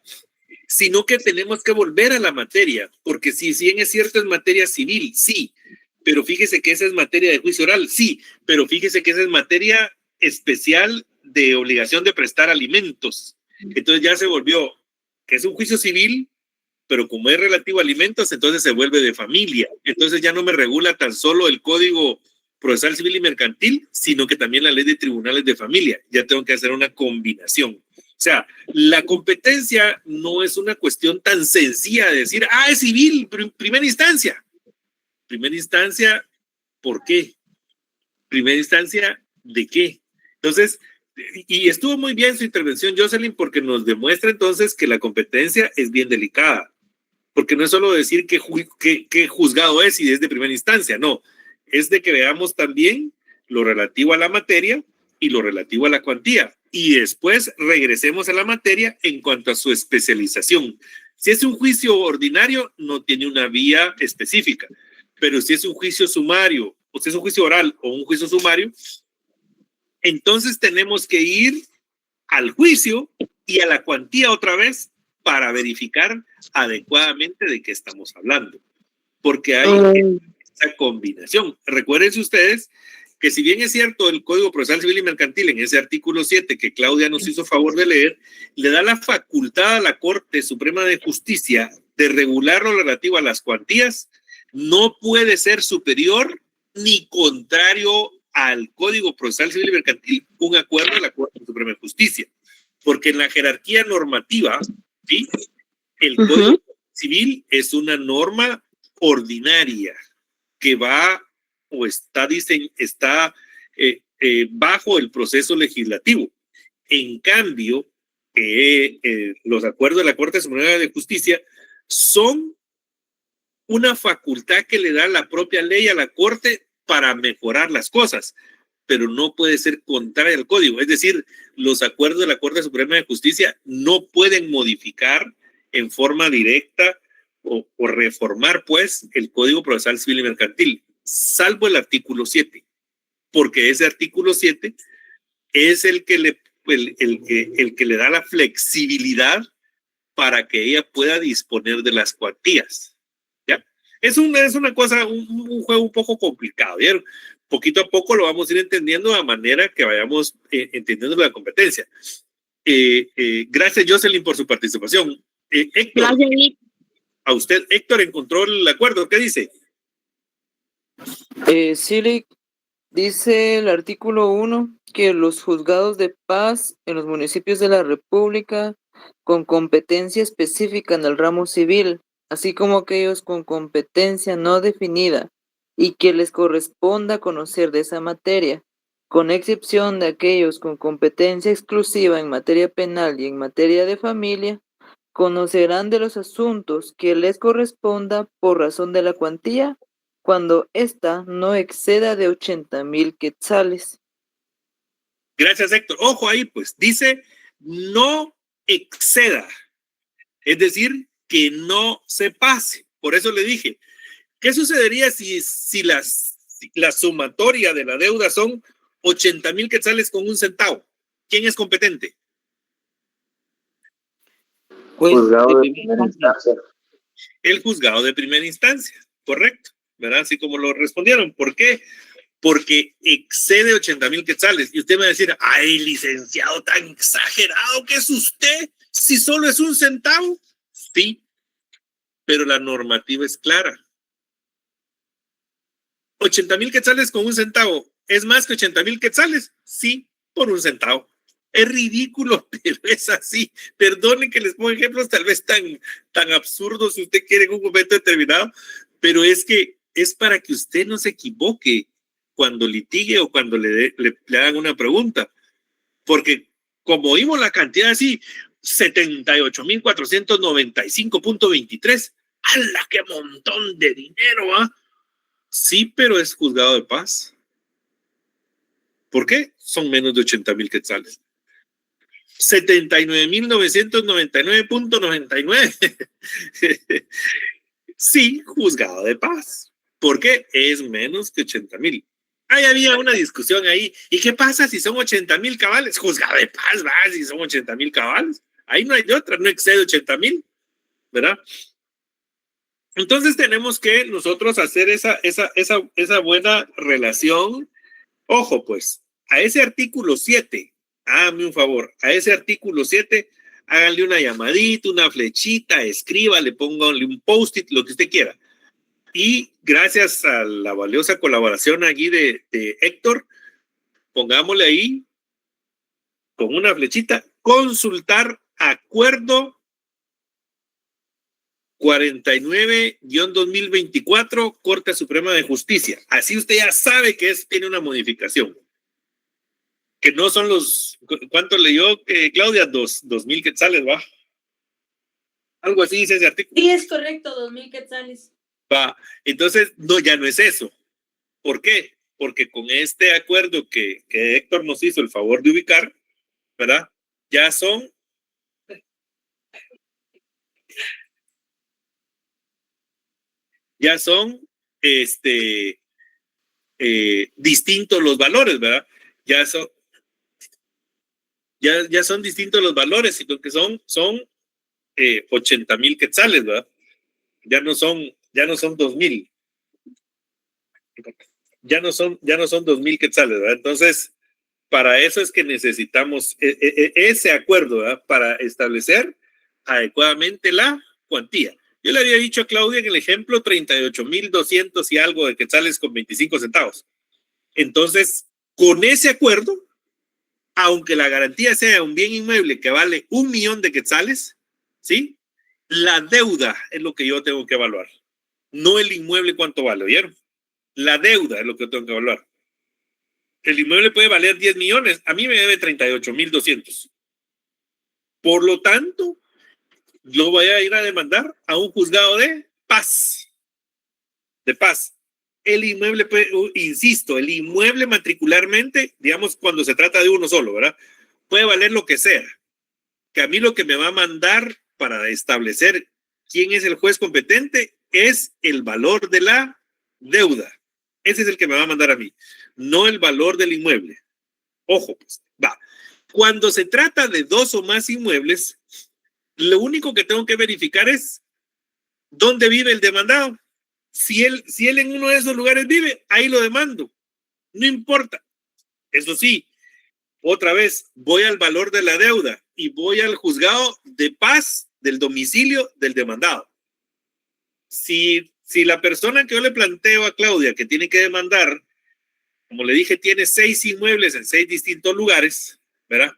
sino que tenemos que volver a la materia, porque si bien es cierto es materia civil, sí, pero fíjese que esa es materia de juicio oral, sí, pero fíjese que esa es materia especial de obligación de prestar alimentos. Entonces ya se volvió que es un juicio civil, pero como es relativo a alimentos, entonces se vuelve de familia. Entonces ya no me regula tan solo el Código Procesal Civil y Mercantil, sino que también la ley de tribunales de familia. Ya tengo que hacer una combinación. sea, la competencia no es una cuestión tan sencilla de decir, es civil, primera instancia. Primera instancia, ¿por qué? Primera instancia, ¿de qué? Entonces, y estuvo muy bien su intervención, Jocelyn, porque nos demuestra entonces que la competencia es bien delicada. Porque no es solo decir qué juzgado es y es de primera instancia, no. Es de que veamos también lo relativo a la materia y lo relativo a la cuantía. Y después regresemos a la materia en cuanto a su especialización. Si es un juicio ordinario, no tiene una vía específica. Pero si es un juicio sumario, o si es un juicio oral o un juicio sumario, entonces tenemos que ir al juicio y a la cuantía otra vez para verificar adecuadamente de qué estamos hablando. Porque hay esa combinación. Recuérdense ustedes que si bien es cierto el Código Procesal Civil y Mercantil en ese artículo 7 que Claudia nos hizo favor de leer, le da la facultad a la Corte Suprema de Justicia de regular lo relativo a las cuantías, no puede ser superior ni contrario al Código Procesal Civil y Mercantil un acuerdo de la Corte Suprema de Justicia. Porque en la jerarquía normativa, ¿sí?, el Código Civil es una norma ordinaria que va o está bajo el proceso legislativo. En cambio, los acuerdos de la Corte Suprema de Justicia son una facultad que le da la propia ley a la Corte para mejorar las cosas, pero no puede ser contraria al código. Es decir, los acuerdos de la Corte Suprema de Justicia no pueden modificar en forma directa o reformar, pues, el Código Procesal Civil y Mercantil, salvo el artículo 7, porque ese artículo 7 es el que le da la flexibilidad para que ella pueda disponer de las cuantías. ¿Ya? Es una cosa, un juego un poco complicado, ¿vieron? Poquito a poco lo vamos a ir entendiendo a manera que vayamos entendiendo la competencia. Gracias, Jocelyn, por su participación. Héctor, Gracias, Lick. a usted, Héctor, encontró el acuerdo. ¿Qué dice? Sí, dice el artículo 1 que los juzgados de paz en los municipios de la República con competencia específica en el ramo civil, así como aquellos con competencia no definida y que les corresponda conocer de esa materia, con excepción de aquellos con competencia exclusiva en materia penal y en materia de familia, conocerán de los asuntos que les corresponda por razón de la cuantía cuando ésta no exceda de 80,000 quetzales. Gracias, Héctor. Ojo ahí, pues, dice no exceda, es decir, que no se pase. Por eso le dije, ¿qué sucedería si la sumatoria de la deuda son 80,000 quetzales con 1 centavo? ¿Quién es competente? Pues, Juzgado de primera instancia. El juzgado de primera instancia, correcto, ¿verdad? Así como lo respondieron. ¿Por qué? Porque excede 80,000 quetzales. Y usted me va a decir, ay, licenciado, tan exagerado que es usted, si solo es 1 centavo. Sí, pero la normativa es clara. 80,000 quetzales con 1 centavo, ¿es más que 80,000 quetzales? Sí, por 1 centavo. Es ridículo, pero es así. Perdone que les ponga ejemplos tal vez tan absurdos si usted quiere en un momento determinado, pero es que es para que usted no se equivoque cuando litigue o cuando le hagan una pregunta. Porque como vimos la cantidad así, 78,495.23, ¡hala, qué montón de dinero! ¿Ah? Sí, pero es juzgado de paz. ¿Por qué? Son menos de 80,000 quetzales. 79,999.99. Sí, juzgado de paz. ¿Por qué? Es menos que 80,000. Ahí había una discusión ahí. ¿Y qué pasa si son 80,000 cabales? Juzgado de paz, va, si son 80,000 cabales. Ahí no hay de otra, no excede 80,000, ¿verdad? Entonces tenemos que nosotros hacer esa buena relación. Ojo, pues, a ese artículo 7, háganme un favor, a ese artículo 7, háganle una llamadita, una flechita, escríbale, pónganle un post-it, lo que usted quiera. Y gracias a la valiosa colaboración aquí de Héctor, pongámosle ahí con una flechita consultar acuerdo 49-2024, Corte Suprema de Justicia. Así usted ya sabe que tiene una modificación. Que no son los, ¿cuánto leyó que Claudia? 2,000 quetzales, ¿va? Algo así dice ese artículo. Sí, es correcto, 2,000 quetzales. Va, entonces no, ya no es eso. ¿Por qué? Porque con este acuerdo que Héctor nos hizo el favor de ubicar, ¿verdad? Ya son distintos los valores, ¿verdad? Ya son distintos los valores, sino que son 80,000 quetzales, ¿verdad? Ya no son 2,000. Ya no son 2,000 quetzales, ¿verdad? Entonces, para eso es que necesitamos ese acuerdo, ¿verdad? Para establecer adecuadamente la cuantía. Yo le había dicho a Claudia en el ejemplo 38,200 y algo de quetzales con 25 centavos. Entonces, con ese acuerdo, aunque la garantía sea un bien inmueble que vale 1,000,000 de quetzales, ¿sí? La deuda es lo que yo tengo que evaluar, no el inmueble cuánto vale, ¿vieron? La deuda es lo que yo tengo que evaluar. El inmueble puede valer 10 millones, a mí me debe 38,200. Por lo tanto, yo voy a ir a demandar a un juzgado de paz. El inmueble puede, insisto, el inmueble matricularmente, digamos, cuando se trata de uno solo, ¿verdad? Puede valer lo que sea. Que a mí lo que me va a mandar para establecer quién es el juez competente es el valor de la deuda. Ese es el que me va a mandar a mí, no el valor del inmueble. Ojo, pues, va. Cuando se trata de 2 o más inmuebles, lo único que tengo que verificar es dónde vive el demandado. Si él en uno de esos lugares vive, ahí lo demando. No importa. Eso sí, otra vez, voy al valor de la deuda y voy al juzgado de paz del domicilio del demandado. Si la persona que yo le planteo a Claudia que tiene que demandar, como le dije, tiene 6 inmuebles en 6 distintos lugares, ¿verdad?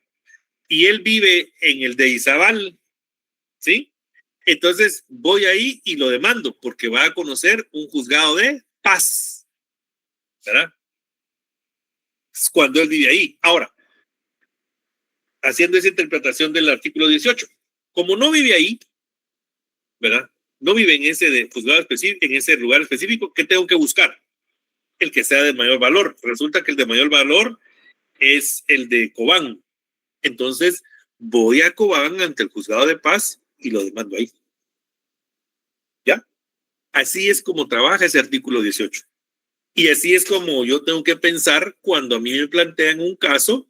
Y él vive en el de Izabal, ¿sí? Entonces voy ahí y lo demando porque va a conocer un juzgado de paz, ¿verdad? Es cuando él vive ahí. Ahora, haciendo esa interpretación del artículo 18, como no vive ahí, ¿verdad? No vive en ese juzgado específico, en ese lugar específico, ¿qué tengo que buscar? El que sea de mayor valor. Resulta que el de mayor valor es el de Cobán. Entonces, voy a Cobán ante el juzgado de paz y lo demando ahí. ¿Ya? Así es como trabaja ese artículo 18. Y así es como yo tengo que pensar cuando a mí me plantean un caso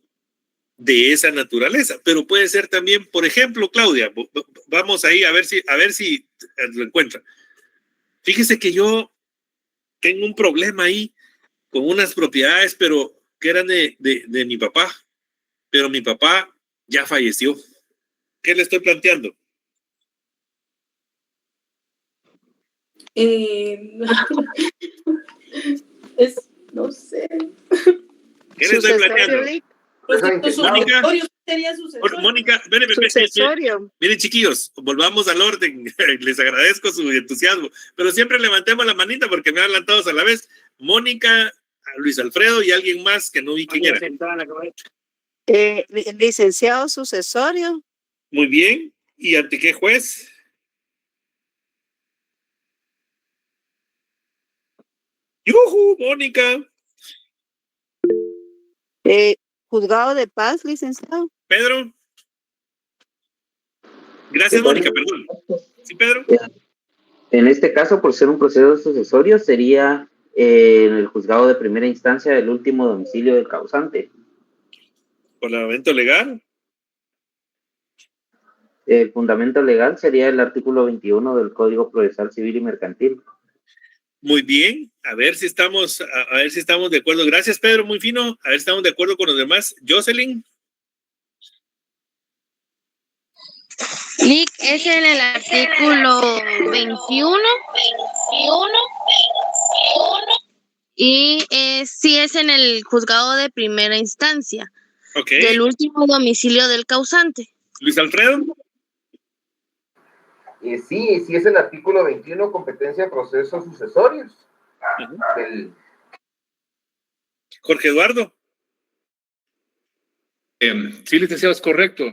de esa naturaleza. Pero puede ser también, por ejemplo, Claudia, vamos ahí a ver si lo encuentra. Fíjese que yo tengo un problema ahí con unas propiedades, pero que eran de mi papá. Pero mi papá ya falleció. ¿Qué le estoy planteando? No sé. ¿Qué le estoy planteando? Mónica, miren, chiquillos, volvamos al orden. Les agradezco su entusiasmo, pero siempre levantemos la manita porque me hablan todos a la vez. Mónica, Luis Alfredo y alguien más que no vi quién era. Licenciado sucesorio. Muy bien. ¿Y ante qué juez? ¡Yujú, Mónica! Juzgado de paz, licenciado. Pedro. Gracias, Mónica, perdón. ¿Sí, Pedro? En este caso, por ser un proceso sucesorio, sería en el juzgado de primera instancia el último domicilio del causante. ¿Fundamento legal? El fundamento legal sería el artículo 21 del Código Procesal Civil y Mercantil. Muy bien, a ver si estamos de acuerdo. Gracias, Pedro, muy fino. A ver si estamos de acuerdo con los demás. Jocelyn. Lic, es en el artículo 21. Y sí es en el juzgado de primera instancia. Ok. del último domicilio del causante. Luis Alfredo. Sí es el artículo 21, competencia de procesos sucesorios. Jorge Eduardo. Sí, licenciado, es correcto.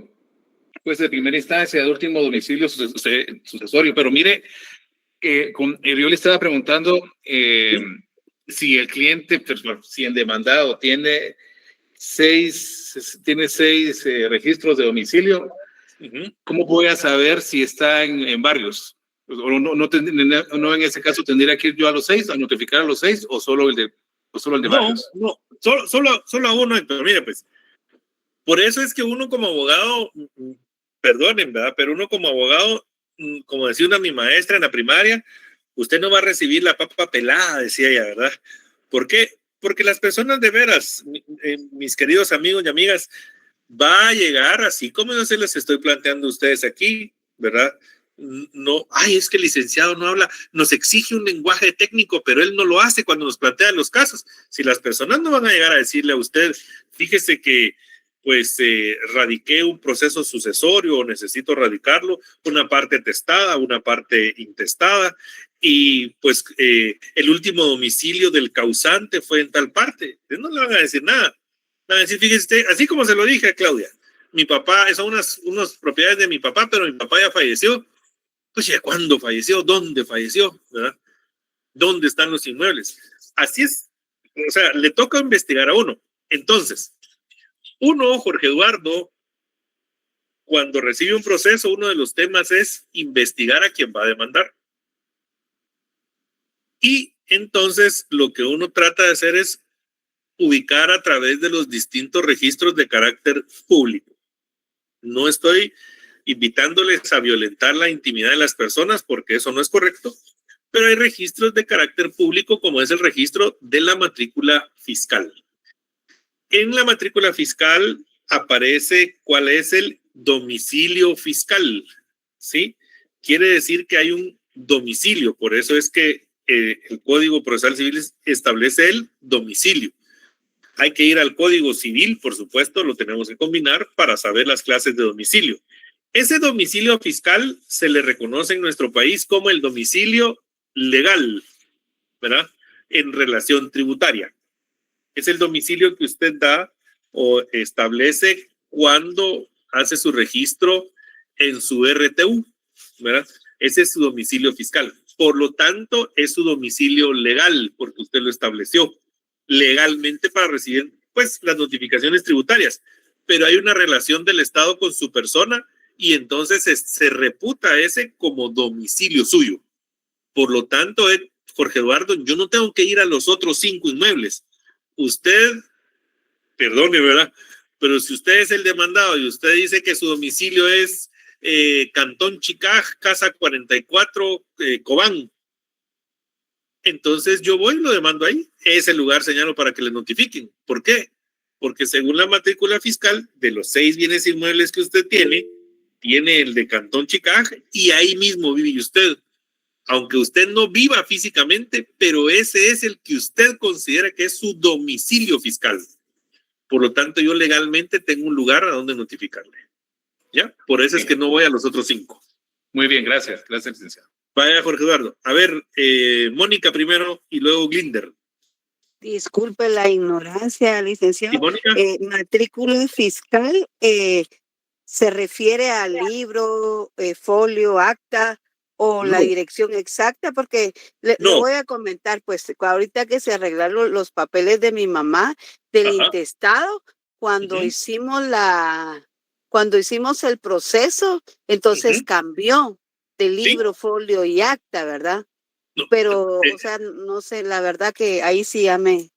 Pues de primera instancia, de último domicilio sucesorio. Pero mire, yo le estaba preguntando si el cliente, si el demandado tiene seis registros de domicilio, ¿cómo voy a saber si está en varios? O no en ese caso tendría que ir yo a los 6, a notificar a los 6, o solo el de varios. No, solo a uno, pero mire, pues, por eso es que uno como abogado, perdonen, ¿verdad? Pero uno como abogado, como decía mi maestra en la primaria, usted no va a recibir la papa pelada, decía ella, ¿verdad? ¿Por qué? Porque las personas de veras, mis queridos amigos y amigas, va a llegar así como yo se les estoy planteando a ustedes aquí, ¿verdad? No, es que el licenciado no habla, nos exige un lenguaje técnico, pero él no lo hace cuando nos plantea los casos. Si las personas no van a llegar a decirle a usted, fíjese que pues radiqué un proceso sucesorio o necesito radicarlo, una parte testada, una parte intestada, y pues el último domicilio del causante fue en tal parte. No le van a decir nada. Van a decir, fíjese, así como se lo dije a Claudia, mi papá, son unas propiedades de mi papá, pero mi papá ya falleció. Pues ya, ¿cuándo falleció? ¿Dónde falleció? ¿Verdad? ¿Dónde están los inmuebles? Así es. O sea, le toca investigar a uno. Entonces, Jorge Eduardo, cuando recibe un proceso, uno de los temas es investigar a quien va a demandar. Y entonces lo que uno trata de hacer es ubicar a través de los distintos registros de carácter público. No estoy invitándoles a violentar la intimidad de las personas porque eso no es correcto, pero hay registros de carácter público como es el registro de la matrícula fiscal. En la matrícula fiscal aparece cuál es el domicilio fiscal, ¿sí? Quiere decir que hay un domicilio, por eso es que el Código Procesal Civil establece el domicilio. Hay que ir al Código Civil, por supuesto, lo tenemos que combinar para saber las clases de domicilio. Ese domicilio fiscal se le reconoce en nuestro país como el domicilio legal, ¿verdad? En relación tributaria. Es el domicilio que usted da o establece cuando hace su registro en su RTU, ¿verdad? Ese es su domicilio fiscal. Por lo tanto, es su domicilio legal porque usted lo estableció legalmente para recibir, pues, las notificaciones tributarias. Pero hay una relación del Estado con su persona y entonces se reputa ese como domicilio suyo. Por lo tanto, Jorge Eduardo, yo no tengo que ir a los otros 5 inmuebles. Usted, perdone, ¿verdad? Pero si usted es el demandado y usted dice que su domicilio es Cantón Chicaj, Casa 44, Cobán, entonces yo voy y lo demando ahí. Ese lugar señalo para que le notifiquen. ¿Por qué? Porque según la matrícula fiscal, de los 6 bienes inmuebles que usted tiene el de Cantón Chicaj y ahí mismo vive usted. Aunque usted no viva físicamente, pero ese es el que usted considera que es su domicilio fiscal. Por lo tanto, yo legalmente tengo un lugar a donde notificarle. ¿Ya? Por eso es que no voy a los otros 5. Muy bien, gracias. Gracias, licenciado. Vaya, Jorge Eduardo. A ver, Mónica primero y luego Glinder. Disculpe la ignorancia, licenciado. ¿Y Mónica? Matrícula fiscal se refiere al libro, folio, acta o la dirección exacta, porque le voy a comentar, pues ahorita que se arreglaron los papeles de mi mamá, del intestado, cuando hicimos el proceso, entonces cambió de libro, folio y acta, ¿verdad? No, pero, o sea, no sé, la verdad que ahí sí ya me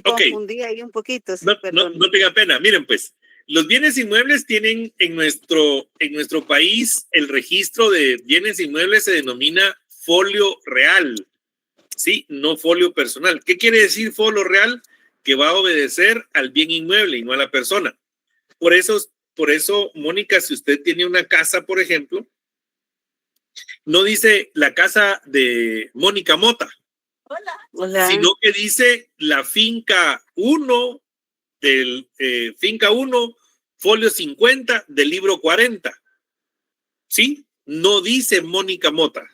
confundí ahí un poquito. Sí, no tenga pena. Miren, pues, los bienes inmuebles tienen en nuestro país el registro de bienes inmuebles se denomina folio real, ¿sí? No folio personal. ¿Qué quiere decir folio real? Que va a obedecer al bien inmueble y no a la persona. Por eso, Mónica, si usted tiene una casa, por ejemplo, no dice la casa de Mónica Mota, Hola. Sino que dice la finca 1 del finca 1, folio 50 del libro 40. ¿Sí? No dice Mónica Mota,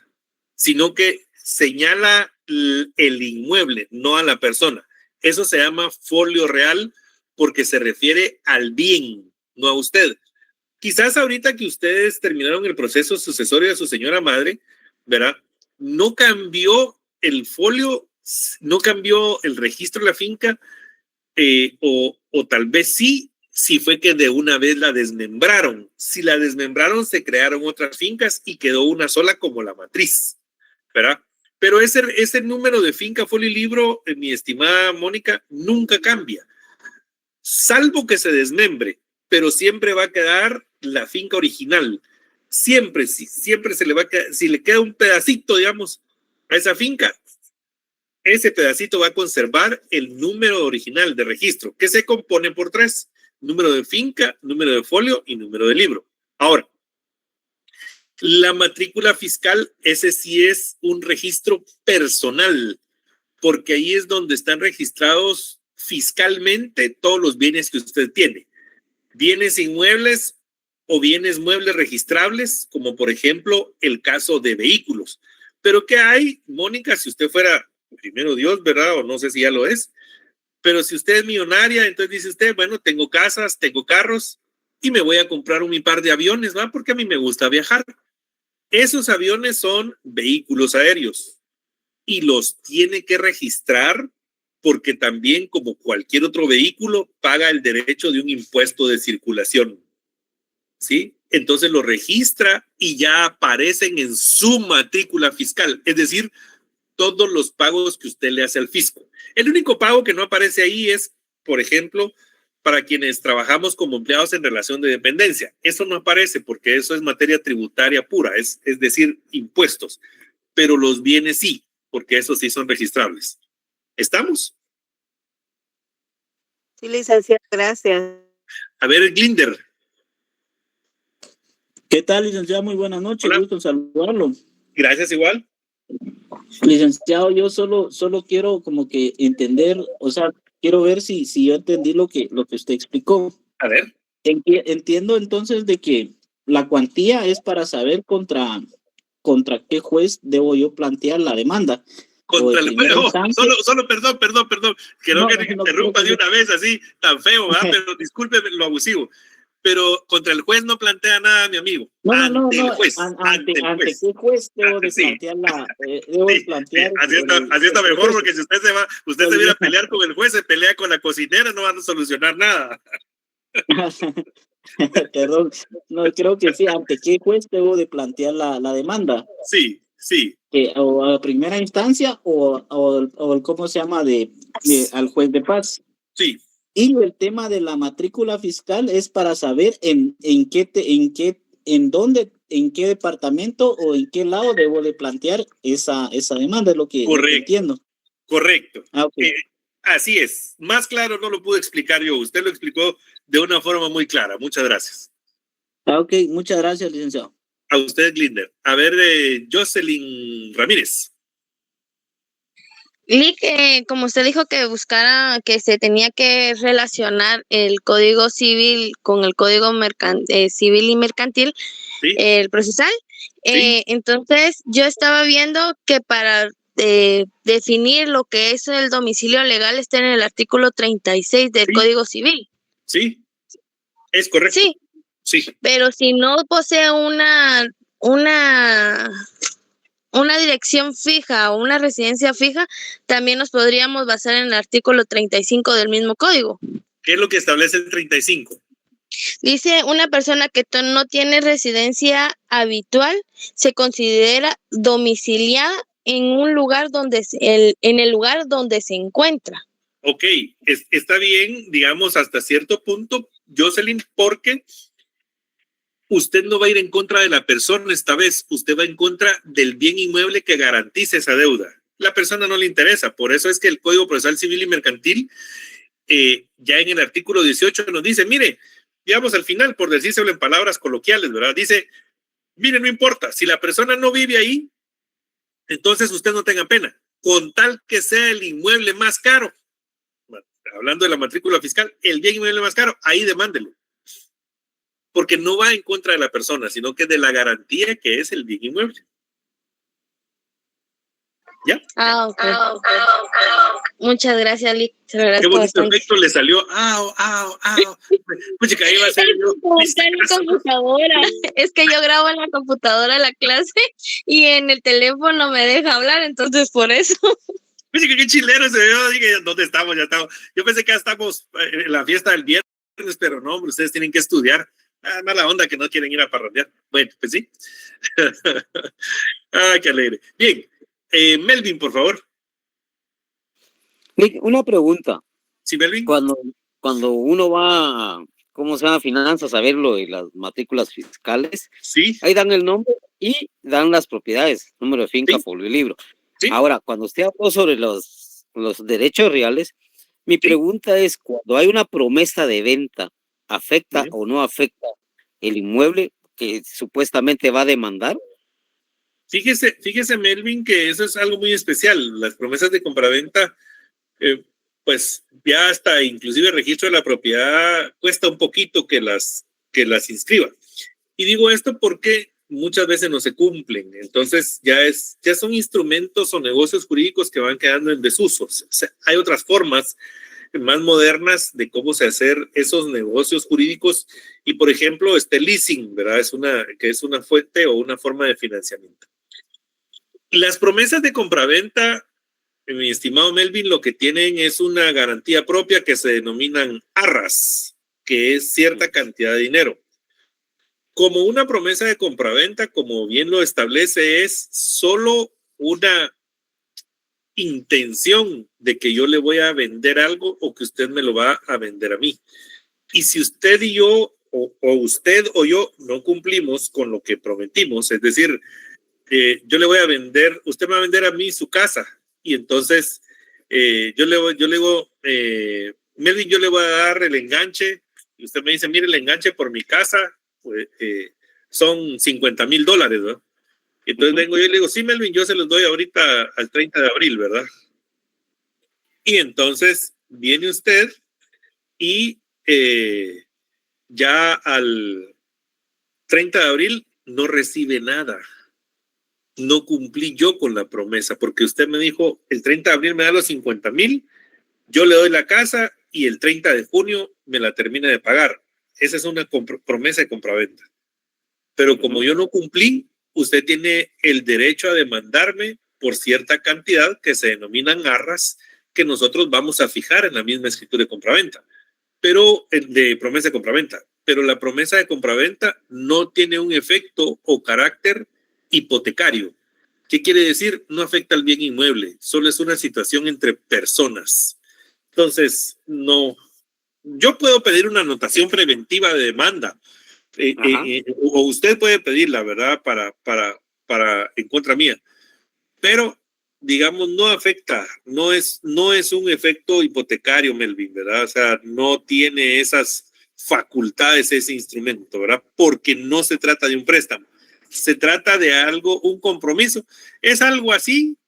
sino que señala el inmueble, no a la persona. Eso se llama folio real porque se refiere al bien, no a usted. Quizás ahorita que ustedes terminaron el proceso sucesorio de su señora madre, ¿verdad? No cambió el folio, no cambió el registro de la finca, o tal vez sí, si fue que de una vez la desmembraron. Si la desmembraron, se crearon otras fincas y quedó una sola como la matriz, ¿verdad? Pero ese número de finca, folio y libro, mi estimada Mónica, nunca cambia, salvo que se desmembre, pero siempre va a quedar la finca original. Siempre se le va a quedar, si le queda un pedacito, digamos, a esa finca, ese pedacito va a conservar el número original de registro, que se compone por 3: número de finca, número de folio y número de libro. Ahora, la matrícula fiscal, ese sí es un registro personal, porque ahí es donde están registrados fiscalmente todos los bienes que usted tiene. Bienes inmuebles o bienes muebles registrables, como por ejemplo el caso de vehículos. Pero ¿qué hay, Mónica, si usted fuera, primero Dios, ¿verdad? O no sé si ya lo es, pero si usted es millonaria, entonces dice usted, bueno, tengo casas, tengo carros y me voy a comprar un par de aviones, ¿va? Porque a mí me gusta viajar. Esos aviones son vehículos aéreos y los tiene que registrar porque también, como cualquier otro vehículo, paga el derecho de un impuesto de circulación, ¿sí? Entonces lo registra y ya aparecen en su matrícula fiscal, es decir, todos los pagos que usted le hace al fisco. El único pago que no aparece ahí es, por ejemplo, para quienes trabajamos como empleados en relación de dependencia. Eso no aparece porque eso es materia tributaria pura, es decir, impuestos. Pero los bienes sí, porque esos sí son registrables. ¿Estamos? Sí, licenciado, gracias. A ver, Glinder. ¿Qué tal, licenciado? Muy buenas noches. Hola. Gusto en saludarlo. Gracias, igual. Licenciado, yo solo quiero como que entender, o sea, quiero ver si yo entendí lo que usted explicó. A ver. Entiendo entonces de que la cuantía es para saber contra qué juez debo yo plantear la demanda. Contra el juez, solo perdón, que no te interrumpa de una vez así tan feo, ¿verdad? Pero discúlpeme lo abusivo. Pero contra el juez no plantea nada, mi amigo. No. El juez, ante qué juez debo de plantear plantear. Así está mejor, porque si usted se viene a pelear con el juez, se pelea con la cocinera, no van a solucionar nada. Perdón, no, creo que sí. ¿Ante qué juez debo de plantear la demanda? Sí. O a primera instancia o ¿cómo se llama? Al juez de paz. Sí. Y el tema de la matrícula fiscal es para saber en qué departamento o en qué lado debo de plantear esa demanda, es lo que entiendo. Correcto. Okay. Así es. Más claro no lo pude explicar yo. Usted lo explicó de una forma muy clara. Muchas gracias. Ok, muchas gracias, licenciado. A usted, Glinder. A ver, Jocelyn Ramírez. Lick, como usted dijo que buscara, que se tenía que relacionar el Código Civil con el Código Civil y Mercantil, ¿sí? El procesal, ¿sí? Entonces yo estaba viendo que para definir lo que es el domicilio legal está en el artículo 36 del ¿sí? Código Civil. Sí, es correcto. Sí. Pero si no posee una dirección fija o una residencia fija, también nos podríamos basar en el artículo 35 del mismo código. ¿Qué es lo que establece el 35? Dice, una persona que no tiene residencia habitual se considera domiciliada en un lugar en el lugar donde se encuentra. Ok, está bien, digamos, hasta cierto punto, Jocelyn, porque usted no va a ir en contra de la persona esta vez, usted va en contra del bien inmueble que garantice esa deuda. La persona no le interesa, por eso es que el Código Procesal Civil y Mercantil, ya en el artículo 18 nos dice, mire, digamos al final, por decírselo en palabras coloquiales, ¿verdad? Dice, mire, no importa, si la persona no vive ahí, entonces usted no tenga pena, con tal que sea el inmueble más caro, hablando de la matrícula fiscal, el bien inmueble más caro, ahí demándelo. Porque no va en contra de la persona, sino que de la garantía que es el bien inmueble. ¿Ya? Ok. Muchas gracias, Lick. Se lo Qué agradezco bonito bastante. efecto le salió. Pucha, que ahí va a ser yo. Está en la computadora. Es que yo grabo en la computadora la clase y en el teléfono me deja hablar, entonces por eso. Pucha, qué chilero se veo. Dije, ¿dónde estamos? Ya estamos. Yo pensé que ya estamos en la fiesta del viernes, pero no, hombre, ustedes tienen que estudiar. Mala onda que no quieren ir a parrandear. Bueno, pues sí. Qué alegre. Bien. Melvin, por favor. Una pregunta. Sí, Melvin. Cuando uno va, ¿cómo se llama? Finanzas, a ver lo de las matrículas fiscales. Sí. Ahí dan el nombre y dan las propiedades, número de finca, folio y libro. Sí. Ahora, cuando usted habló sobre los derechos reales, mi pregunta es, cuando hay una promesa de venta, ¿afecta o no afecta el inmueble que supuestamente va a demandar? Fíjese, Melvin, que eso es algo muy especial. Las promesas de compraventa, pues ya hasta inclusive el registro de la propiedad cuesta un poquito que las inscriba. Y digo esto porque muchas veces no se cumplen. Entonces ya son instrumentos o negocios jurídicos que van quedando en desuso. O sea, hay otras formas más modernas de cómo se hacer esos negocios jurídicos. Y por ejemplo, leasing, ¿verdad? Es una fuente o una forma de financiamiento. Las promesas de compraventa, mi estimado Melvin, lo que tienen es una garantía propia que se denominan arras, que es cierta cantidad de dinero. Como una promesa de compraventa, como bien lo establece, es solo una intención de que yo le voy a vender algo o que usted me lo va a vender a mí. Y si usted y yo, o usted o yo, no cumplimos con lo que prometimos, es decir, yo le voy a vender, usted me va a vender a mí su casa, y entonces yo le digo, Melvin, yo le voy a dar el enganche, y usted me dice, mire, el enganche por mi casa pues, son $50,000, ¿verdad? Entonces vengo yo y le digo, sí, Melvin, yo se los doy ahorita al 30 de abril, ¿verdad? Y entonces viene usted y ya al 30 de abril no recibe nada. No cumplí yo con la promesa, porque usted me dijo, el 30 de abril me da los 50,000, yo le doy la casa y el 30 de junio me la termina de pagar. Esa es una promesa de compraventa. Pero como yo no cumplí, usted tiene el derecho a demandarme por cierta cantidad que se denominan arras, que nosotros vamos a fijar en la misma escritura de compraventa, pero de promesa de compraventa. Pero la promesa de compraventa no tiene un efecto o carácter hipotecario. ¿Qué quiere decir? No afecta al bien inmueble, solo es una situación entre personas. Entonces, no, yo puedo pedir una anotación preventiva de demanda, o usted puede pedirla, ¿verdad? Para en contra mía, pero digamos no afecta, no es un efecto hipotecario, Melvin, ¿verdad? O sea, no tiene esas facultades ese instrumento, ¿verdad? Porque no se trata de un préstamo. Se trata de algo, un compromiso. Es algo así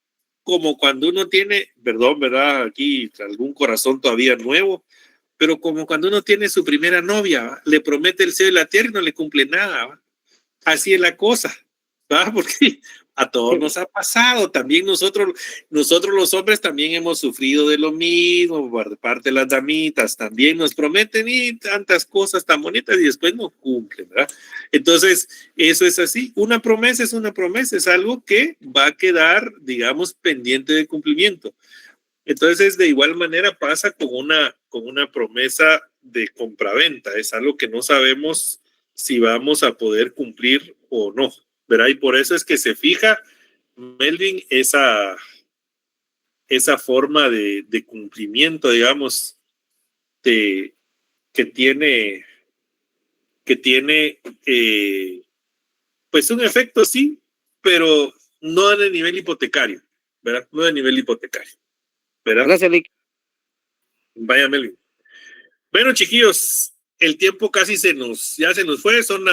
como cuando uno tiene, perdón, ¿verdad? Aquí algún corazón todavía nuevo, pero como cuando uno tiene su primera novia, ¿va? Le promete el cielo y la tierra y no le cumple nada, ¿va? Así es la cosa, ¿va? Porque a todos nos ha pasado. También nosotros los hombres también hemos sufrido de lo mismo, por parte de las damitas, también nos prometen y tantas cosas tan bonitas y después no cumplen, ¿verdad? Entonces, eso es así. Una promesa, es algo que va a quedar, digamos, pendiente de cumplimiento. Entonces, de igual manera pasa con una promesa de compraventa. Es algo que no sabemos si vamos a poder cumplir o no, ¿verdad? Y por eso es que se fija, Melvin, esa forma de cumplimiento, digamos, que tiene pues un efecto, sí, pero no de nivel hipotecario, ¿verdad? No de nivel hipotecario, ¿verdad? Gracias, Lick. Vaya, Melvin. Bueno, chiquillos, el tiempo casi ya se nos fue, son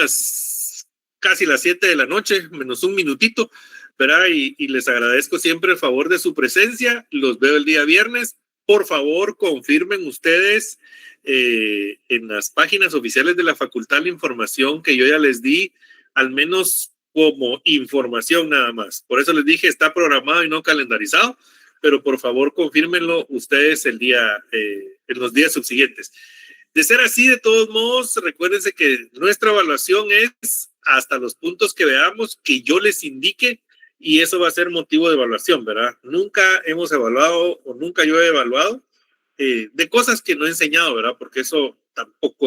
casi las 7 de la noche, menos un minutito, ¿verdad? Y les agradezco siempre el favor de su presencia, los veo el día viernes, por favor, confirmen ustedes en las páginas oficiales de la facultad la información que yo ya les di, al menos como información nada más. Por eso les dije, está programado y no calendarizado, pero por favor confírmenlo ustedes en los días subsiguientes. De ser así, de todos modos, recuérdense que nuestra evaluación es hasta los puntos que veamos, que yo les indique, y eso va a ser motivo de evaluación, ¿verdad? Nunca hemos evaluado o nunca yo he evaluado de cosas que no he enseñado, ¿verdad? Porque eso tampoco es